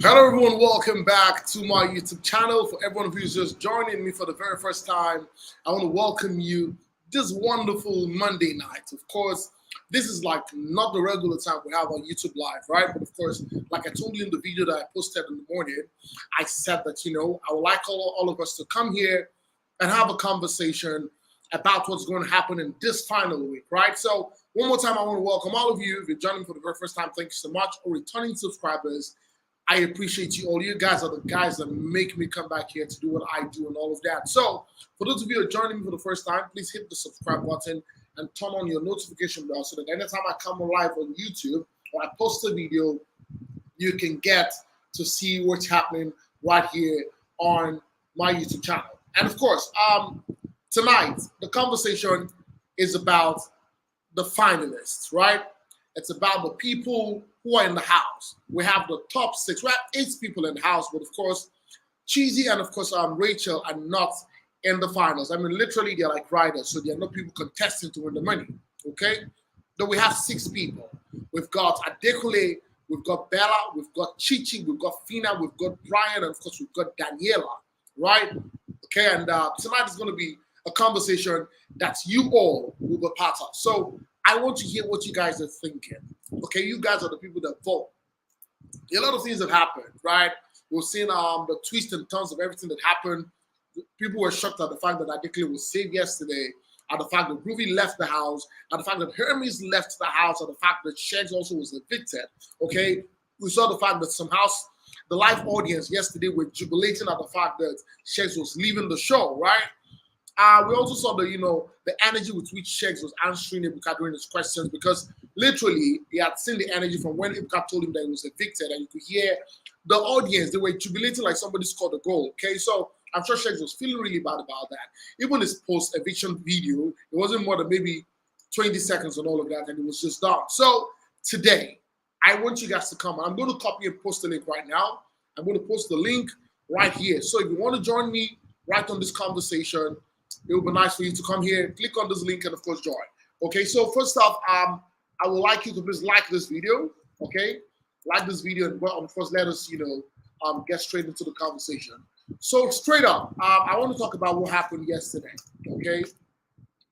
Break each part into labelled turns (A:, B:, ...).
A: Hello everyone, welcome back to my YouTube channel. For everyone who's just joining me for the very first time, I want to welcome you this wonderful Monday night. Of course, this is like not the regular time we have on YouTube Live, right? But of course, like I told you in the video that I posted in the morning, I said that, I would like all of us to come here and have a conversation about what's going to happen in this final week, right? So one more time, I want to welcome all of you. If you're joining me for the very first time, thank you so much. Or returning subscribers, I appreciate you all. You guys are the guys that make me come back here to do what I do and all of that. So for those of you who are joining me for the first time, please hit the subscribe button and turn on your notification bell so that anytime I come live on YouTube or I post a video, you can get to see what's happening right here on my YouTube channel. And of course, tonight, the conversation is about the finalists, right? It's about the people who are in the house. We have the top 6. We have 8 people in the house, but of course, Cheesy and of course Rachel are not in the finals. I mean, literally, they're like riders, so there are no people contesting to win the money. Okay, then we have 6 people. We've got Adekule, we've got Bella, we've got Chichi, we've got Fina, we've got Brian, and of course we've got Daniela, right? Okay, and tonight is going to be a conversation that you all will be part of. So I want to hear what you guys are thinking. Okay, you guys are the people that vote. A lot of things have happened, right? We've seen the twists and turns of everything that happened. People were shocked at the fact that Adekule was saved yesterday, at the fact that Groovy left the house, at the fact that Hermes left the house, at the fact that Shegs also was evicted. Okay, we saw the fact that somehow the live audience yesterday were jubilating at the fact that Shegs was leaving the show, right? We also saw the energy with which Shegs was answering Ibuka during his questions, because literally he had seen the energy from when Ibuka told him that he was evicted, and you could hear the audience, they were jubilating like somebody scored a goal. Okay, so I'm sure Shegs was feeling really bad about that. Even his post-eviction video, it wasn't more than maybe 20 seconds and all of that, and it was just done. So today, I want you guys to come. I'm going to copy and post the link right now. I'm going to post the link right here. So if you want to join me right on this conversation, it would be nice for you to come here, click on this link, and of course join. Okay, so first off, I would like you to please like this video. Okay, like this video, and well, of course, let us get straight into the conversation. So straight up, I want to talk about what happened yesterday. Okay,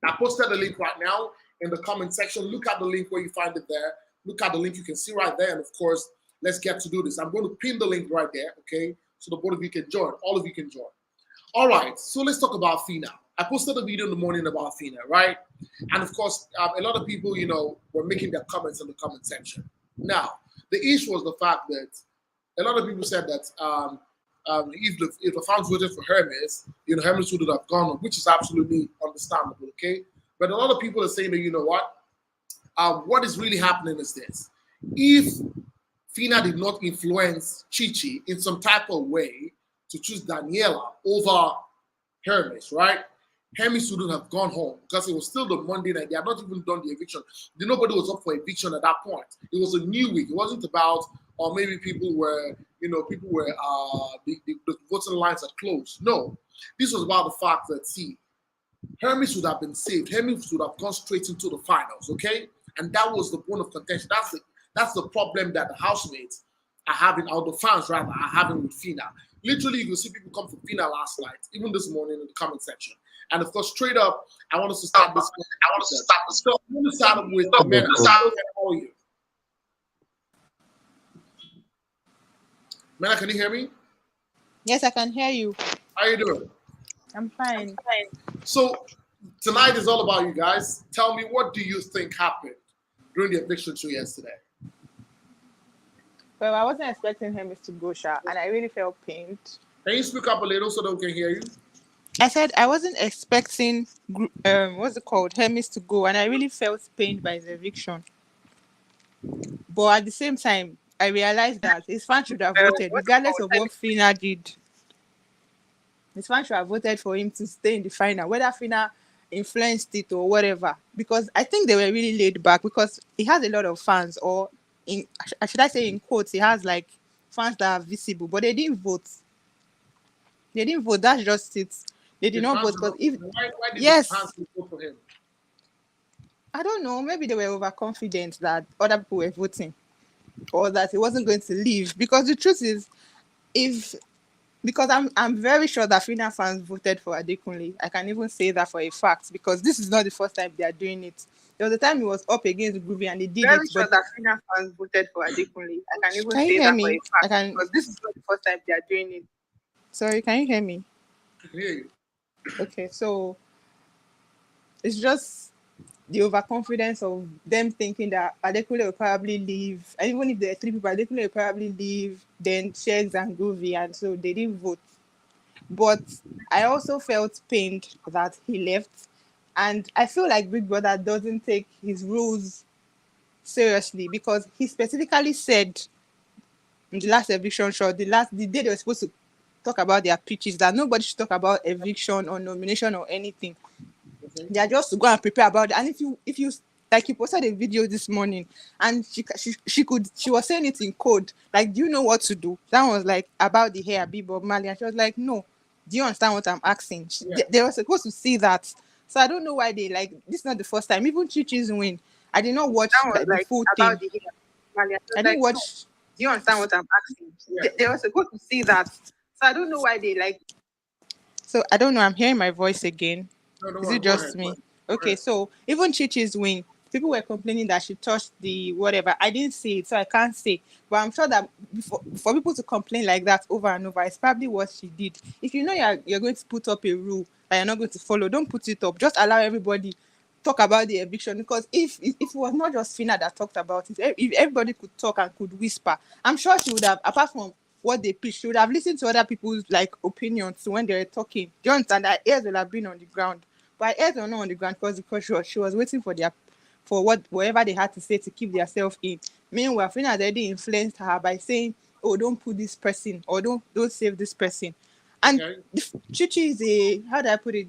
A: I posted the link right now in the comment section. Look at the link where you find it there. Look at the link you can see right there, and of course, let's get to do this. I'm going to pin the link right there. Okay, so the both of you can join. All of you can join. All right, so let's talk about Fina. I posted a video in the morning about Fina, right? And of course, a lot of people, were making their comments in the comment section. Now, the issue was the fact that a lot of people said that if the fans voted for Hermes, Hermes would have gone on, which is absolutely understandable, okay? But a lot of people are saying that, what is really happening is this. If Fina did not influence Chichi in some type of way to choose Daniela over Hermes, right? Hermes wouldn't have gone home because it was still the Monday night. They had not even done the eviction. Nobody was up for eviction at that point. It was a new week. It wasn't about, or maybe people were, the voting lines had closed. No, this was about the fact that, Hermes would have been saved. Hermes would have gone straight into the finals, okay? And that was the bone of contention. That's the problem that the housemates are having, or the fans rather, are having with Fina. Literally, you see people come from Fina last night, even this morning in the comment section. And of course, straight up, I want us to start this. So I'm going to start with the men. How are you? Mena, can you hear me?
B: Yes, I can hear you.
A: How are you doing?
B: I'm fine.
A: So tonight is all about you guys. Tell me, what do you think happened during the eviction show yesterday?
B: Well, I wasn't expecting him to go, Sha, and I really felt pained.
A: Can you speak up a little so that we can hear you?
B: I said I wasn't expecting, Hermes to go, and I really felt pained by his eviction. But at the same time, I realized that his fans should have voted, regardless of what Fina did. His fans should have voted for him to stay in the final, whether Fina influenced it or whatever. Because I think they were really laid back, because he has a lot of fans, or should I say in quotes, he has like fans that are visible, but they didn't vote. They didn't vote. That's just it. They did not vote. Because
A: why did the fans vote for him?
B: I don't know. Maybe they were overconfident that other people were voting, or that he wasn't going to leave. Because the truth is, if because I'm very sure that Fina fans voted for Adekunle. I can even say that for a fact because this is not the first time they are doing it. There was a time he was up against Groovy and they did
C: Very
B: it,
C: sure
B: but
C: that Fina fans voted for Adekunle. I can even
B: can you
C: say
B: hear
C: that for a
B: me? I
C: fact
B: can.
C: because this is not the first time they are doing it.
B: Sorry, can you hear me?
A: I can hear you.
B: Okay, so it's just the overconfidence of them thinking that Adekunle will probably leave. And even if there are three people, Adekunle will probably leave, then Shegs and Groovy, and so they didn't vote. But I also felt pained that he left. And I feel like Big Brother doesn't take his rules seriously because he specifically said in the last eviction show, the day they were supposed to talk about their pitches, that nobody should talk about eviction or nomination or anything.
A: Okay.
B: They are just to go and prepare about it. And if you like you posted a video this morning and she was saying it in code. Like, do you know what to do? That was like about the hair, Bob Marley, and she was like, no. Do you understand what I'm asking?
A: Yeah.
B: They were supposed to see that. So I don't know why they like this is not the first time. Even Chichi's win. I did not watch
C: That was
B: like the
C: like
B: full
C: about
B: thing.
C: the hair. Mali, I was
B: I didn't
C: like, no.
B: watch.
C: Do you understand what I'm asking?
A: Yeah.
C: They were supposed to see that. So I don't know why they like.
B: So I don't know. I'm hearing my voice again.
A: No, don't
B: Is
A: worry.
B: it
A: Go ahead.
B: just me? Okay, so even Chichi's win, people were complaining that she touched the whatever. I didn't see it, so I can't say. But I'm sure that for people to complain like that over and over, it's probably what she did. If you know you're going to put up a rule that you're not going to follow, don't put it up. Just allow everybody talk about the eviction because if it was not just Fina that talked about it, if everybody could talk and could whisper, I'm sure she would have, apart from what they preach, she would have listened to other people's like opinions when they were talking. Do you understand that ears will have been on the ground? But her ears were not on the ground because she was waiting for whatever they had to say to keep themselves in. Meanwhile, Fina had already influenced her by saying, "Oh, don't put this person or don't save this person." And
A: Okay.
B: Chichi is how do I put it?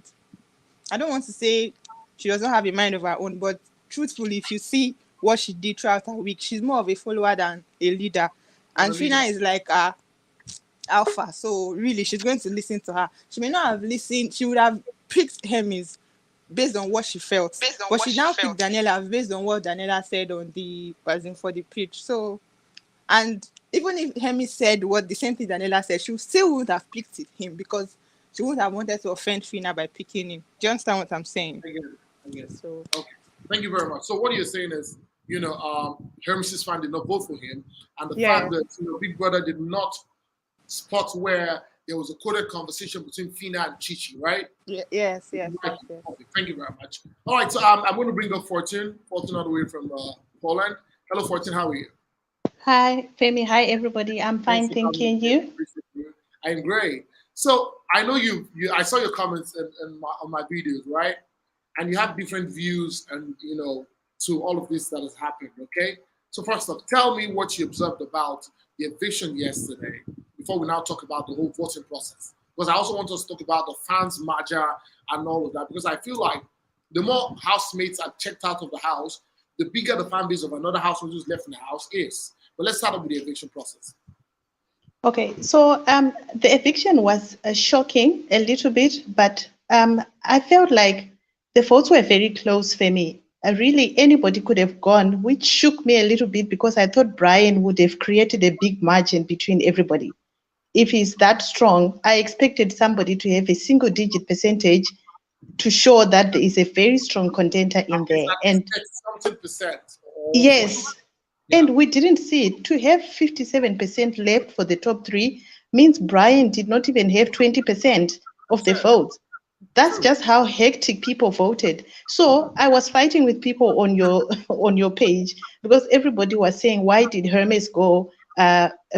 B: I don't want to say she doesn't have a mind of her own, but truthfully, if you see what she did throughout her week, she's more of a follower than a leader.
A: Than a
B: And Fina
A: leader.
B: is like a alpha, so really she's going to listen to her. She may not have listened, she would have picked Hermes based on what she felt,
C: Based on
B: but
C: what
B: she
C: she
B: now
C: felt.
B: picked Daniela based on what Daniela said on the as in for the pitch. So, and even if Hermes said what the same thing Daniela said, she still would have picked him because she wouldn't have wanted to offend Fina by picking him. Do you understand what I'm saying?
A: I get it. I get it.
B: So
A: Okay. Thank you very much. So what you're saying is, Hermes' fan did not vote for him, and the
B: yeah,
A: fact that Big Brother did not spot where there was a coded conversation between Fina and Chichi, right?
B: yes.
A: Okay, thank you very much. All right, so I'm going to bring up Fortune all the way from Poland. Hello, Fortune. How are you?
D: Hi, Femi. Hi, everybody. I'm
A: Thanks
D: fine,
A: for
D: thank
A: coming.
D: you.
A: Appreciate you. I'm great. So I know you. I saw your comments on my videos, right? And you have different views, and to all of this that has happened. Okay. So first off, tell me what you observed about the eviction yesterday before we now talk about the whole voting process. Because I also want us to talk about the fans merger and all of that. Because I feel like the more housemates are checked out of the house, the bigger the fan base of another housemate who's left in the house is. But let's start off with the eviction process.
D: Okay, so the eviction was shocking a little bit, but I felt like the votes were very close for me. Really, anybody could have gone, which shook me a little bit because I thought Brian would have created a big margin between everybody. If he's that strong, I expected somebody to have a single-digit percentage to show that there is a very strong contender in there. And
A: something percent.
D: yes,
A: Yeah.
D: and we didn't see it. To have 57% left for the top three means Brian did not even have 20% of the votes. That's
A: True.
D: just how hectic people voted. So I was fighting with people on your on your page because everybody was saying, why did Hermes go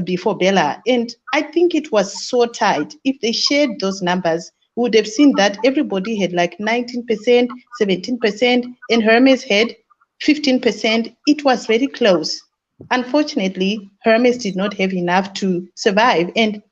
D: before Bella? And I think it was so tight. If they shared those numbers, we would have seen that everybody had like 19%, 17%, and Hermes had 15%. It was very close. Unfortunately, Hermes did not have enough to survive. And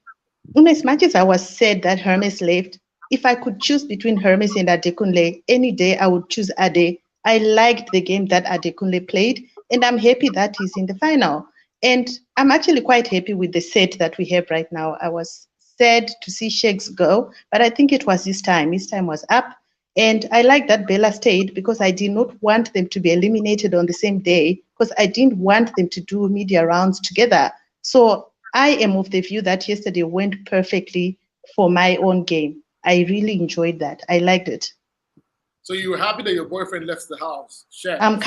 D: as much as I was sad that Hermes left, if I could choose between Hermes and Adekunle, any day I would choose Ade. I liked the game that Adekunle played, and I'm happy that he's in the final. And I'm actually quite happy with the set that we have right now. I was sad to see Shakes go, but I think it was his time. His time was up. And I like that Bella stayed because I did not want them to be eliminated on the same day because I didn't want them to do media rounds together. So I am of the view that yesterday went perfectly for my own game. I really enjoyed that. I liked it.
A: So you were happy that your boyfriend left the house? Share.
D: I'm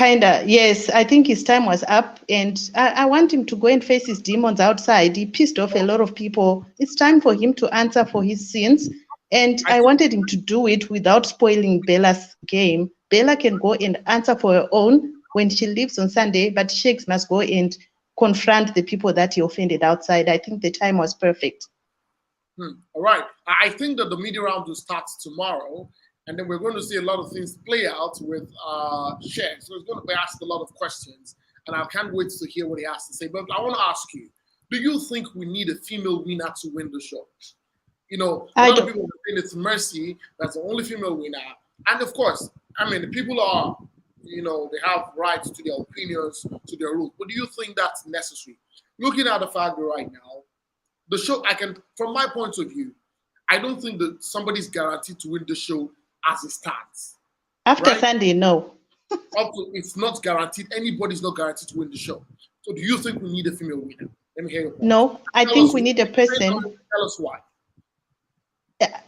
D: yes, I think his time was up, and I want him to go and face his demons outside. He pissed off a lot of people. It's time for him to answer for his sins, and I wanted him to do it without spoiling Bella's game. Bella can go and answer for her own when she leaves on Sunday, but Shakes must go and confront the people that he offended outside. I think the time was perfect.
A: All right. I think that the media round will start tomorrow, and then we're going to see a lot of things play out with Share. So it's going to be asked a lot of questions, and I can't wait to hear what he has to say. But I want to ask you, do you think we need a female winner to win the show? You know, a lot of people are saying it's Mercy, that's the only female winner. And of course, I mean, the people are, you know, they have rights to their opinions, to their rules. But do you think that's necessary? Looking at the fact that right now, the show, from my point of view, I don't think that somebody's guaranteed to win the show as it starts.
D: After Sunday, no.
A: It's not guaranteed. Anybody's not guaranteed to win the show. So do you think we need a female winner? Let me hear your point.
D: No, I think we need a person.
A: Tell us why.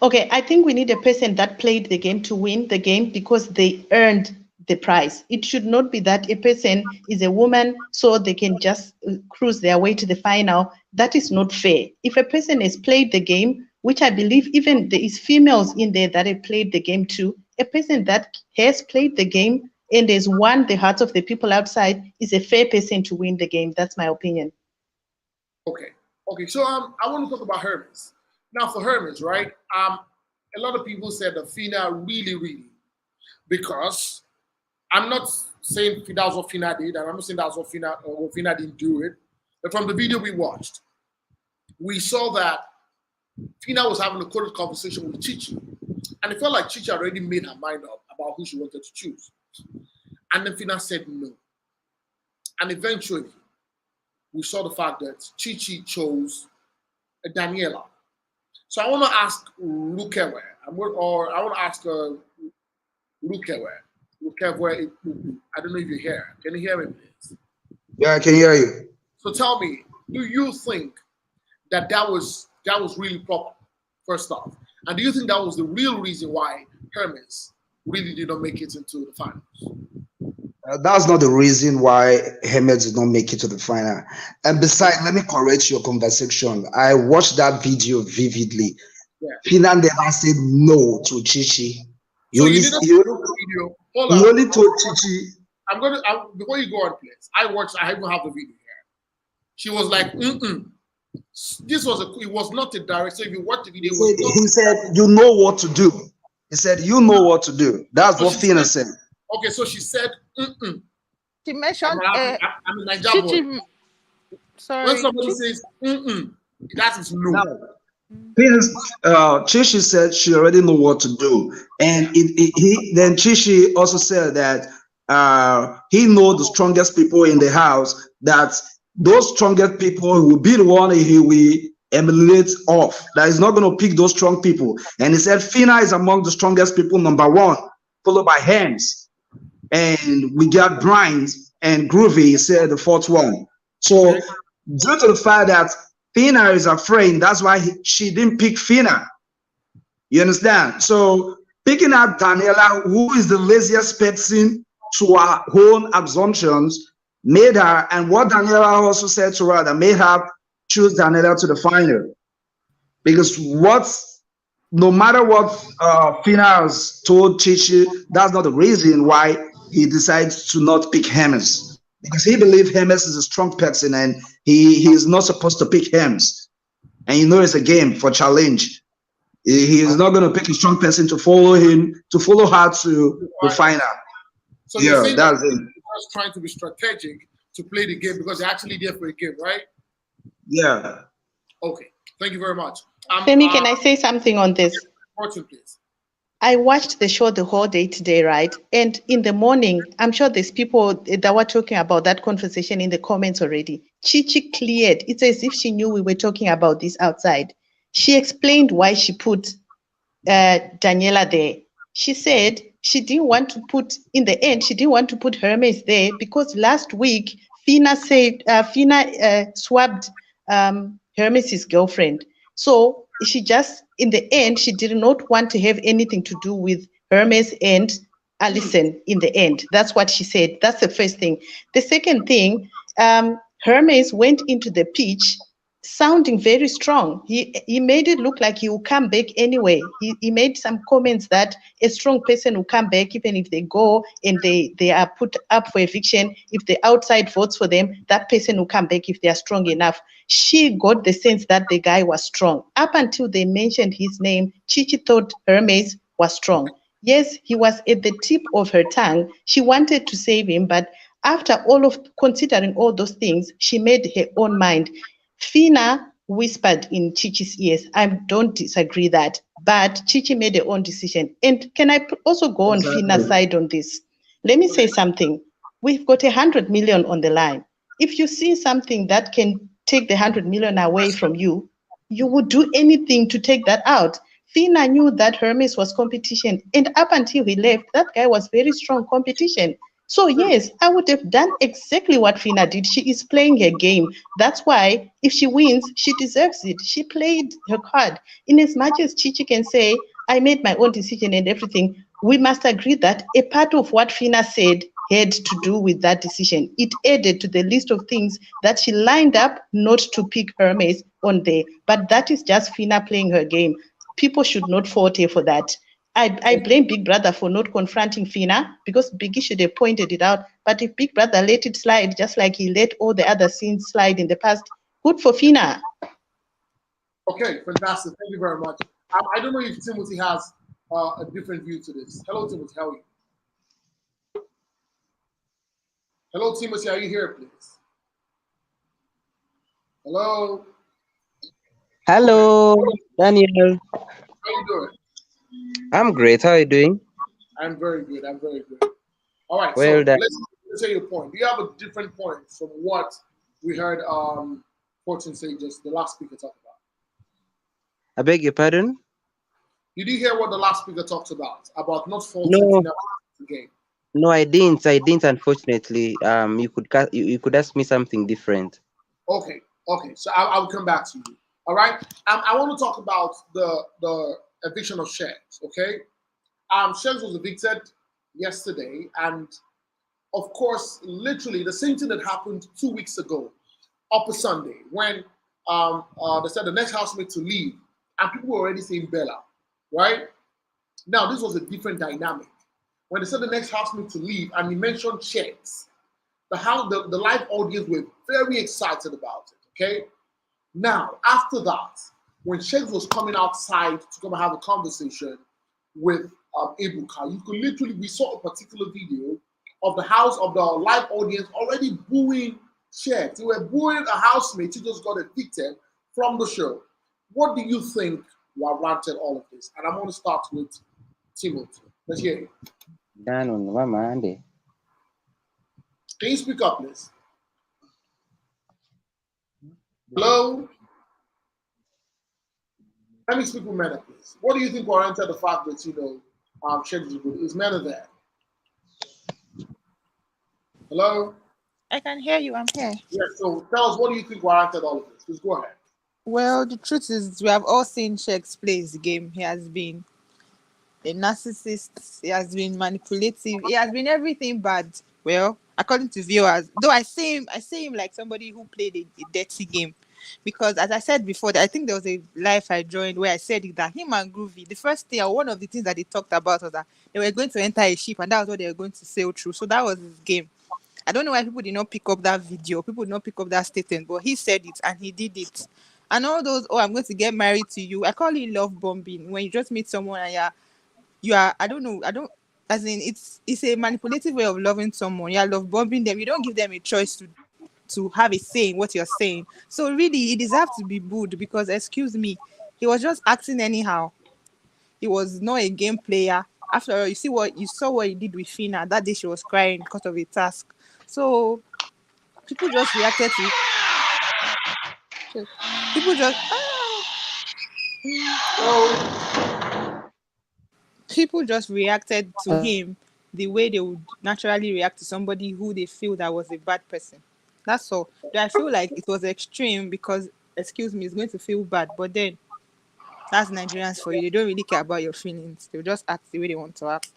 D: Okay, I think we need a person that played the game to win the game because they earned the prize. It should not be that a person is a woman so they can just cruise their way to the final. That is not fair. If a person has played the game, which I believe even there is females in there that have played the game too, a person that has played the game and has won the hearts of the people outside is a fair person to win the game. That's my opinion.
A: Okay. So I want to talk about Hermes. Now for Hermes, right? A lot of people said that Fina really, because I'm not saying that's what Fina did, and I'm not saying that's what Fina didn't do it. But from the video we watched, we saw that Fina was having a coded conversation with Chichi. And it felt like Chichi already made her mind up about who she wanted to choose. And then Fina said no. And eventually, we saw the fact that Chichi chose Daniela. So I want to ask Rukewe, I want to ask Rukewe. I don't know if you're here. Can you hear me, please?
E: Yeah, I can hear you.
A: So tell me, do you think that was really proper, first off? And do you think that was the real reason why Hermes really did not make it into the finals?
E: That's not the reason why Hermes did not make it to the final. And besides, let me correct your conversation. I watched that video vividly.
A: Yeah.
E: Fina never said no to Chichi.
A: So you didn't see the video. Hold on.
E: He only told Chichi.
A: Before you go on, please. I even have the video here. She was like, it was not a direct. So if you watch the video,
E: he said, you know what to do. He said, you know what to do. That's what Fina said.
A: Okay, so she said,
B: She mentioned,
A: I'm a Nigerian.
B: Sorry.
A: When somebody says, that is no.
E: Chichi said she already know what to do. And then Chichi also said that he knows the strongest people in the house, that those strongest people will be the one he will emulate off. That he's not going to pick those strong people. And he said Fina is among the strongest people, number one, followed by Hems. And we got Brines and Groovy, he said the fourth one. So due to the fact that Fina is afraid, that's why she didn't pick Fina. You understand? So picking out Daniela, who is the laziest person to her own assumptions, made her, and what Daniela also said to her, that made her choose Daniela to the final. Because no matter what Fina has told Chichi, that's not the reason why he decides to not pick Hermes. Because he believes Hermes is a strong person and he is not supposed to pick Hermes. And you know it's a game for challenge. He is not going to pick a strong person to follow him, to follow her to the final.
A: So yeah, that's it. Just trying to be strategic to play the game because they're actually there for a game, right?
E: Yeah.
A: Okay. Thank you very much.
D: Femi, can I say something on this?
A: Please.
D: I watched the show the whole day today, right? And in the morning, I'm sure there's people that were talking about that conversation in the comments already. Chichi cleared. It's as if she knew we were talking about this outside. She explained why she put Daniela there. She said she didn't want to put, in the end, she didn't want to put Hermes there because last week, Fina swapped Hermes's girlfriend. So she just, in the end, she did not want to have anything to do with Hermes and Alison in the end. That's what she said. That's the first thing. The second thing, Hermes went into the pitch sounding very strong. He made it look like he will come back anyway. He made some comments that a strong person will come back even if they go and they are put up for eviction. If the outside votes for them, that person will come back if they are strong enough. She got the sense that the guy was strong. Up until they mentioned his name, Chichi thought Hermes was strong. Yes, he was at the tip of her tongue. She wanted to save him, but after considering all those things, she made her own mind. Fina whispered in Chichi's ears. I don't disagree that, but Chichi made her own decision. And can I also go on Fina's side on this? Let me say something. We've got 100 million on the line. If you see something that can take the 100 million away from you, you would do anything to take that out. Fina knew that Hermes was competition, and up until he left, that guy was very strong competition. So yes, I would have done exactly what Fina did. She is playing her game. That's why if she wins, she deserves it. She played her card. In as much as Chichi can say, I made my own decision and everything, we must agree that a part of what Fina said had to do with that decision. It added to the list of things that she lined up not to pick Hermes on there. But that is just Fina playing her game. People should not fault her for that. I blame Big Brother for not confronting Fina because Biggie should have pointed it out. But if Big Brother let it slide, just like he let all the other scenes slide in the past, good for Fina.
A: Okay, fantastic. Thank you very much. I don't know if Timothy has a different view to this. Hello, Timothy. How are you? Hello, Timothy. Are you here, please? Hello.
F: Hello, Daniel.
A: How are you doing?
F: I'm great. How are you doing?
A: I'm very good. I'm very good. All right.
F: Well
A: So
F: done.
A: let's say your point. Do you have a different point from what we heard Fortune say just the last speaker talked about?
F: I beg your pardon?
A: Did you hear what the last speaker talked about not faulting
F: No,
A: Fina the game?
F: no, I didn't. I didn't. Unfortunately, you could ask me something different.
A: Okay. Okay. So I will come back to you. All right. I want to talk about the eviction of Shares. Okay. Shares was evicted yesterday, and of course, literally the same thing that happened 2 weeks ago, Upper Sunday, when they said the next housemate to leave, and people were already saying Bella, right? Now this was a different dynamic. When they said the next housemate to leave, and he mentioned checks, the live audience were very excited about it. Okay. Now after that, when Shakes was coming outside to come and have a conversation with Ebuka, you could literally, we saw a particular video of the live audience already booing Shakes. They were booing a housemate who just got evicted from the show. What do you think warranted all of this? And I'm going to start with Timothy. Let's hear you.
F: Done on Mama Andy.
A: Can you speak up, please? Hello? Let me speak with Mena, please. What do you think warranted the fact that, Shakes is good? Is Mena there? Hello?
B: I can hear you. I'm here.
A: Yeah, so tell us, what do you think warranted all of this? Please go ahead.
B: Well, the truth is, we have all seen Shakes play his game. He has been a narcissist. He has been manipulative. He has been everything bad. Well, according to viewers, though I see him like somebody who played a dirty game. Because as I said before, I think there was a live I joined where I said that him and Groovy, the first thing, or one of the things that they talked about was that they were going to enter a ship and that was what they were going to sail through. So that was his game. I don't know why people did not pick up that video. People did not pick up that statement, but he said it and he did it. And all those, I'm going to get married to you. I call it love bombing. When you just meet someone and you are, I don't know, as in it's a manipulative way of loving someone. You are love bombing them. You don't give them a choice to have a say in what you're saying. So really, he deserved to be booed because, excuse me, he was just acting anyhow. He was not a game player. After all, you saw what he did with Fina. That day she was crying because of a task. So people just reacted to people just people just reacted to him the way they would naturally react to somebody who they feel that was a bad person. That's all. Though I feel like it was extreme because, excuse me, it's going to feel bad. But then that's Nigerians for you. They don't really care about your feelings. They'll just act the way they want to act.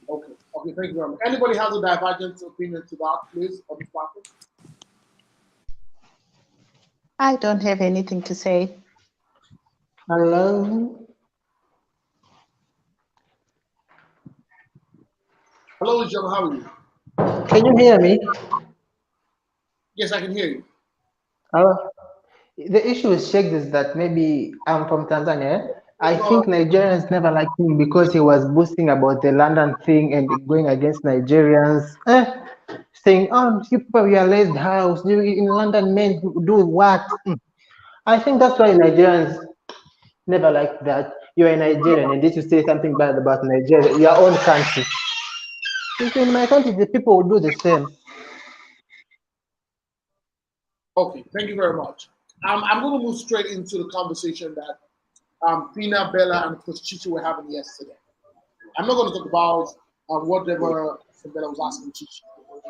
A: Okay. Okay. Thank you very much. Anybody has a divergent opinion to that, please, on this platform?
D: I don't have anything to say.
G: Hello.
A: Hello, John. How are you?
G: Can you hear me?
A: Yes, I can hear you.
G: The issue with Sheikh is that maybe I'm from Tanzania. I think Nigerians never liked him because he was boasting about the London thing and going against Nigerians, saying, "Oh, you people, you are laid house. You in London, men do what?" I think that's why Nigerians never liked that. You're a Nigerian, and did you say something bad about Nigeria, your own country? If in my country, the people will do the same.
A: Okay, thank you very much. I'm going to move straight into the conversation that Fina, Bella, and Coach Chichi were having yesterday. I'm not going to talk about whatever Bella was asking Chichi.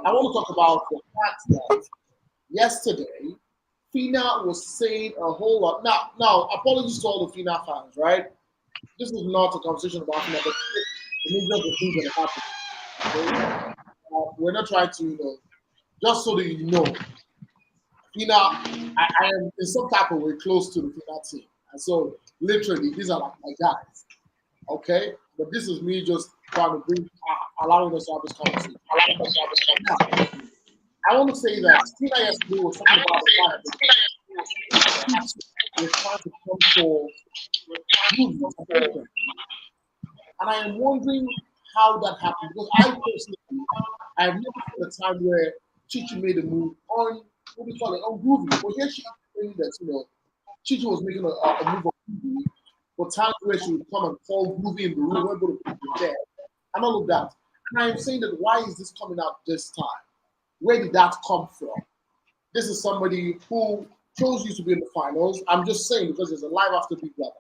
A: I want to talk about the fact that yesterday, Fina was saying a whole lot. Now, apologies to all the Fina fans, right? This is not a conversation about Fina, but the major of the things that happened. Okay? We're not trying to, just so that you know, Fina, I am in some type of way close to the Fina team. And so, literally, these are like my guys. Okay? But this is me just trying to bring, allowing us to have this conversation. Now, I want to say that Fina yesterday was talking about the fact that we're trying to come for movement. And I am wondering how that happened. Because I personally, I have never seen a time where Chichi made a move on, what do you call it, on Groovy. But here she explained that, Chichi was making a move on Groovy, for times where she would come and call Groovy in the room, where go to there, and all of that. And I am saying that why is this coming out this time? Where did that come from? This is somebody who chose you to be in the finals. I'm just saying because there's a live after Big Brother.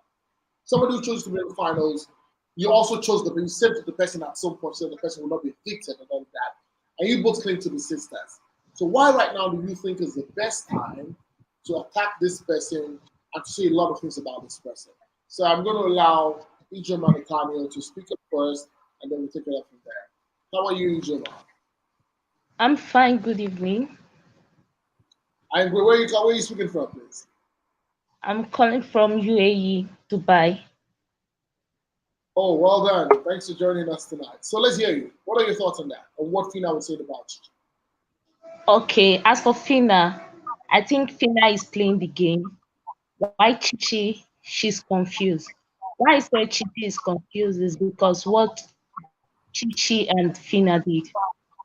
A: Somebody who chose to be in the finals, you also chose you said to the person at some point, so the person will not be evicted and all of that. And you both claim to be sisters. So why right now do you think is the best time to attack this person and to say a lot of things about this person? So I'm going to allow Ijoma and Daniel to speak up first, and then we'll take it up from there. How are you, Ijoma?
H: I'm fine. Good evening.
A: And where are you speaking from, please?
H: I'm calling from UAE, Dubai.
A: Oh, well done. Thanks for joining us tonight. So let's hear you. What are your thoughts on that? On what Fina was saying about you?
H: Okay, as for Fina, I think Fina is playing the game. Why Chichi? She's confused. Why I say Chichi is confused is because what Chichi and Fina did.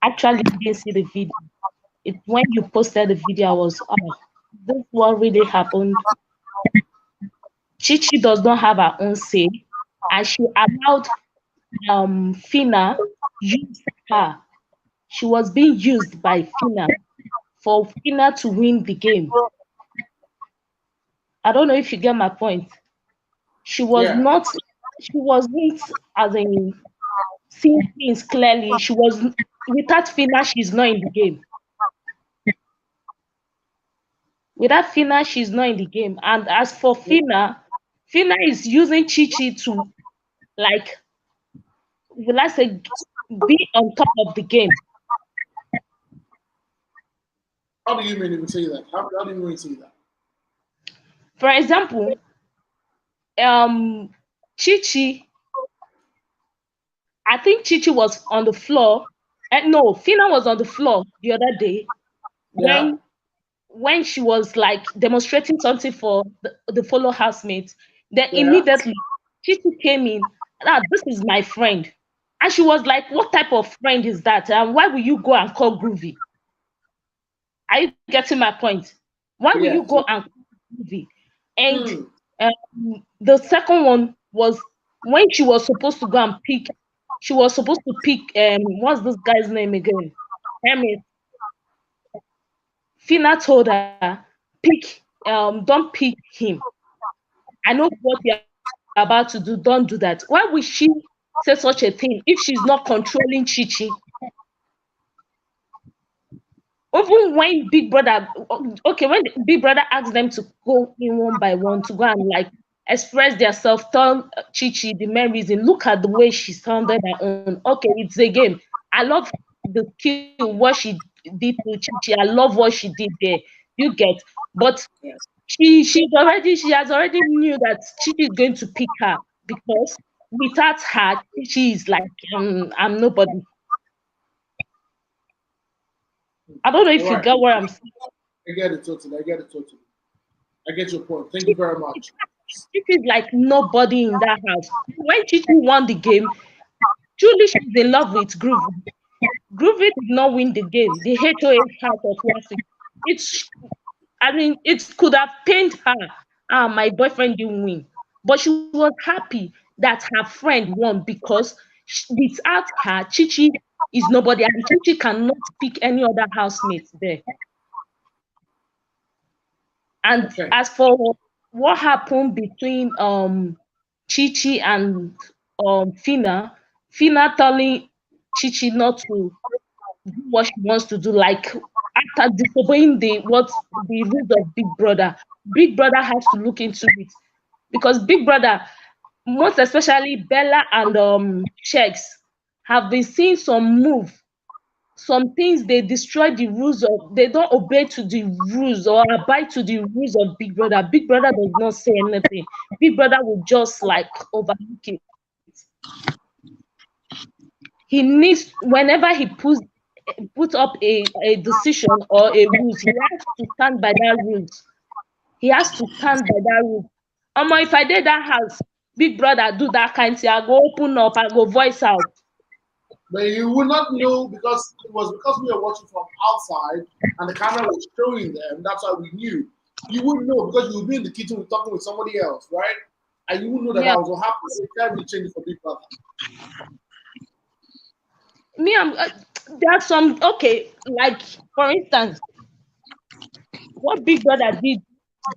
H: Actually, didn't see the video. When you posted the video, I was, oh, this is what really happened. Chichi does not have her own say, and she allowed Fina use her. She was being used by Fina for Fina to win the game. I don't know if you get my point. She wasn't as in seeing things clearly. She was without Fina, she's not in the game. Without Fina, she's not in the game. And as for Fina, Fina is using Chichi to, like, will I say, be on top of the game.
A: How do you mean to say that? How do you mean to say that?
H: For example, Chichi, I think Chichi was on the floor. No, Fina was on the floor the other day when she was like demonstrating something for the fellow housemates. Then immediately Chichi came in. This is my friend. And she was like, what type of friend is that? And why will you go and call Groovy? Are you getting my point? Why will you go and call Groovy? And the second one was when she was supposed to go and pick, she was supposed to pick, what's this guy's name again? Hermes. Fina told her, don't pick him. I know what you're about to do, don't do that. Why would she say such a thing if she's not controlling Chichi? Even when Big Brother, okay, when Big Brother asked them to go in one by one to go and like express themselves, tell Chichi the main reason. Look at the way she sounded her own. Okay, it's a game. I love the skill, what she did to Chichi. I love what she did there. You get, but she has already knew that Chichi is going to pick her because without her, Chichi is like I'm nobody. I don't know if
A: All
H: you
A: right.
H: get what I'm saying.
A: I get it totally. I get your point. Thank you very much.
H: Chichi is like nobody in that house. When Chichi won the game, truly she's in love with Groovy. Groovy did not win the game. The HOH house of last week. It's, I mean, it could have pained her. Ah, my boyfriend didn't win. But she was happy that her friend won because without her, Chichi is nobody. And Chichi cannot pick any other housemates there. And
A: Okay.
H: as for what happened between Chichi and Fina, Fina telling Chichi not to do what she wants to do, like after disobeying the rules of Big Brother has to look into it because Big Brother, most especially Bella and Shakes, have been seeing some things they destroy the rules of, they don't obey to the rules or abide to the rules of Big Brother. Big Brother does not say anything. Big Brother will just like overlook it. He needs, whenever he put up a decision or a rules, he has to stand by that rules. He has to stand by that rule. If I did that house, Big Brother do that kind of thing, I go open up, I go voice out.
A: But you would not know because it was because we were watching from outside and the camera was showing them. That's why we knew. You wouldn't know because you would be in the kitchen talking with somebody else, right? And you wouldn't know that
H: Yeah.
A: was what happened. So you can't really change it for Big Brother.
H: Me, there's some, okay, like for instance, what Big Brother did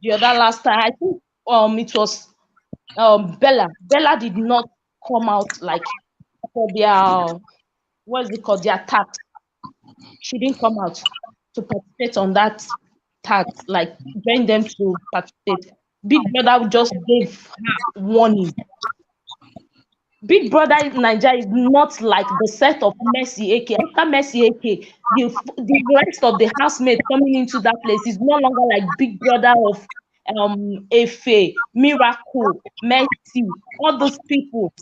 H: the other last time, I think it was Bella. Bella did not come out like for their, what is it called, their tax. She didn't come out to participate on that tax, like join them to participate. Big Brother just gave her warning. Big Brother in Nigeria is not like the set of Mercy AK. After Mercy AK, the rest of the housemates coming into that place is no longer like Big Brother of Efe, Miracle, Mercy, all those people.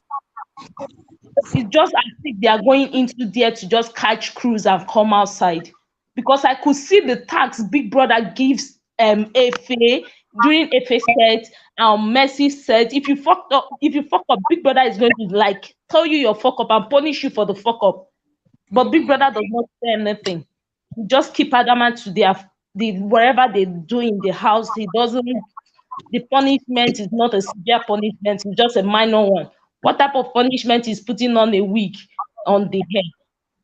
H: It's just as if they are going into there to just catch cruise and come outside. Because I could see the tax Big Brother gives Efe during Efe set, Mercy said, if you fuck up, Big Brother is going to like tell you your fuck up and punish you for the fuck up. But Big Brother does not say anything. He just keep adamant to the whatever they do in the house. He doesn't. The punishment is not a severe punishment. It's just a minor one. What type of punishment is putting on a wig on the head?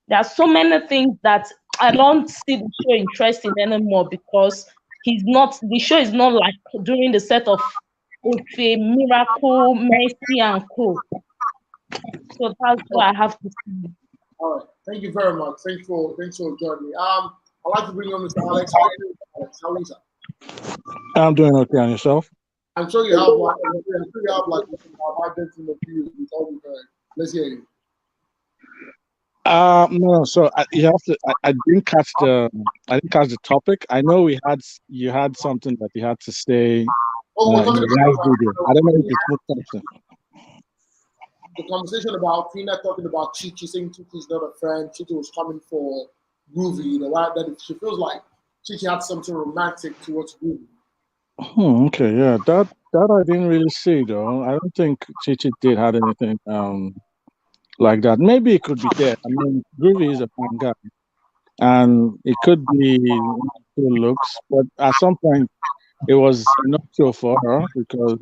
H: There are so many things that I don't see the show interesting anymore because the show is not like during the set of a Miracle, Mercy, and Co. So that's what I have to say.
A: All right. Thank you very much. Thanks for joining me. I'd like to bring on Mr. Alex. How are you doing, Alex? How is that?
I: I'm doing okay. On yourself?
A: I'm sure you have like my identity of views with all we've heard. Let's hear you.
I: No. So you have to. I didn't catch the topic. I know you had something that you had to say.
A: We're talking about
I: video. I don't know if it's something.
A: The conversation about Fina talking about Chichi, saying Chichi's not a friend. Chichi was coming for Groovy. That she feels like Chichi had something romantic towards Groovy.
I: Okay, yeah, that I didn't really see though. I don't think Chichi did had anything like that. Maybe it could be there. I mean, Groovy is a fine guy, and it could be looks, but at some point it was not sure for her because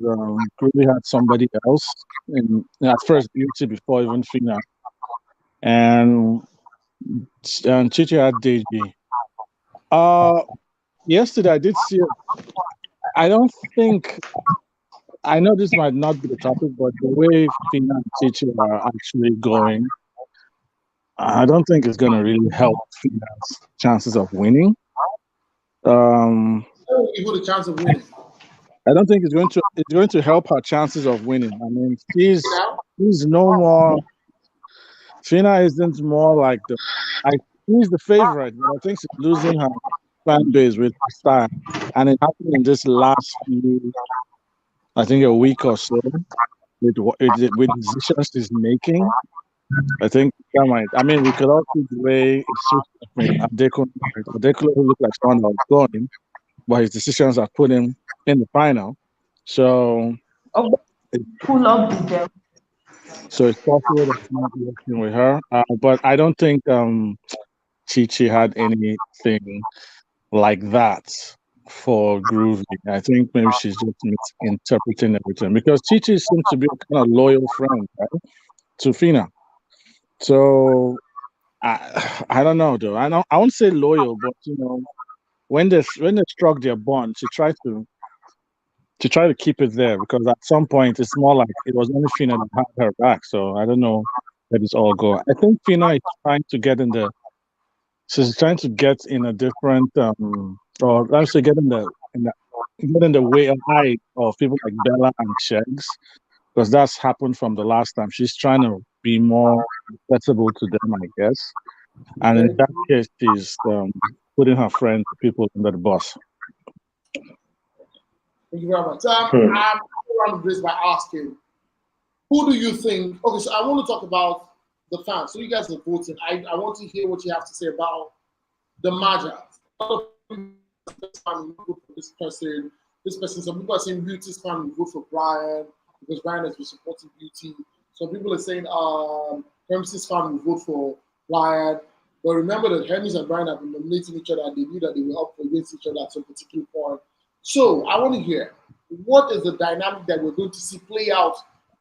I: Groovy had somebody else at first beauty before even Fina, and Chichi had Deji. Yesterday I did see. I don't think. I know this might not be the topic, but the way Fina and Chichi are actually going, I don't think it's going to really help Fina's chances of winning.
A: You got a chance of winning.
I: I don't think it's going to help her chances of winning. I mean, she's no more. Fina isn't more like she's the favorite, but I think she's losing her fan base with her style, and it happened in this last few, I think, a week or so with decisions she's making. I think that might. I mean, we could all see the way Adekule looked like someone that was going, but his decisions are put him in the final. So,
H: Pull up the gel.
I: so it's possible that he's not working with her. But I don't think Chichi had anything like that for Groovy. I think maybe she's just misinterpreting everything because Chichi seems to be a kind of loyal friend, right, to Fina. So I don't know though. I won't say loyal, but when they struck their bond, she tried to keep it there because at some point it's more like it was only Fina that had her back. So I don't know where this all go. I think Fina is trying to get in the. She's trying to get in a different, or actually get in the way of eye of people like Bella and Shegs, because that's happened from the last time. She's trying to be more accessible to them, I guess. And in that case, she's putting her friends, people under the bus.
A: Thank you very much. I'm going to run this by asking, who do you think? Okay, so I want to talk about the fans. So you guys are voting. I want to hear what you have to say about the Bbnaija. This person. Some people are saying Beauty's fan will vote for Brian because Brian has been supporting Beauty. Some people are saying Hermes' fan will vote for Brian. But remember that Hermes and Brian have been nominating each other, and they knew that they were up against each other at some particular point. So I want to hear, what is the dynamic that we're going to see play out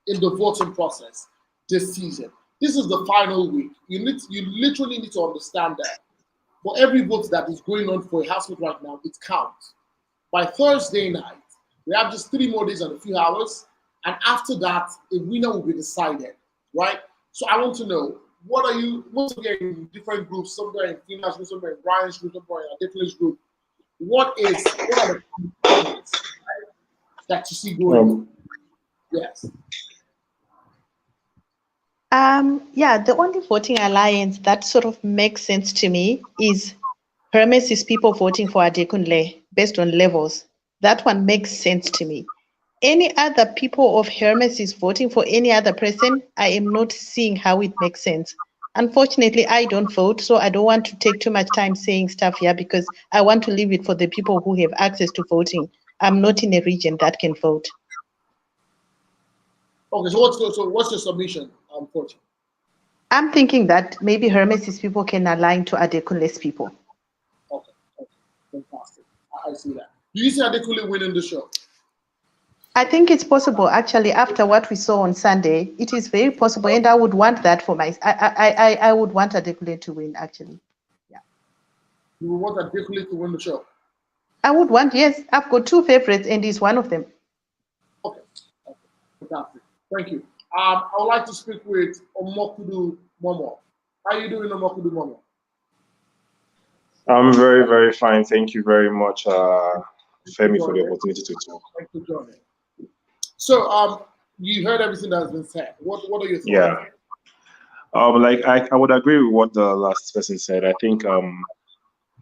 A: in the voting process this season? This is the final week. You literally need to understand that for every vote that is going on for a household right now, it counts. By Thursday night, we have just 3 more days and a few hours, and after that, a winner will be decided, right? So I want to know, what's in different groups, somewhere in Fina's group, somewhere in Brian's group, somewhere in Adekule's group. What are the things that you see going on? Yes.
D: Yeah, the only voting alliance that sort of makes sense to me is Hermes' people voting for Adekunle based on levels. That one makes sense to me. Any other people of Hermes is voting for any other person, I am not seeing how it makes sense. Unfortunately, I don't vote, so I don't want to take too much time saying stuff here because I want to leave it for the people who have access to voting. I'm not in a region that can vote.
A: Okay, so what's your submission, unfortunately?
D: I'm thinking that maybe Hermes' people can align to Adekunle's people.
A: Okay, fantastic. I see that. Do you see Adekule winning the show?
D: I think it's possible, actually, after what we saw on Sunday, it is very possible, and I would want that for I would want Adekule to win, actually. Yeah.
A: You would want Adekule to win the show? I
D: would want, yes. I've got 2 favorites, and he's one of them.
A: Okay. Fantastic. Thank you. I would like to speak with Omokudu Momo. How are you doing, Omokudu Momo?
J: I'm very, very fine. Thank you very much, Femi, for the opportunity to talk.
A: Thank you, Johnny. So, you heard everything that has been said. What are your thoughts?
J: Yeah. I would agree with what the last person said. I think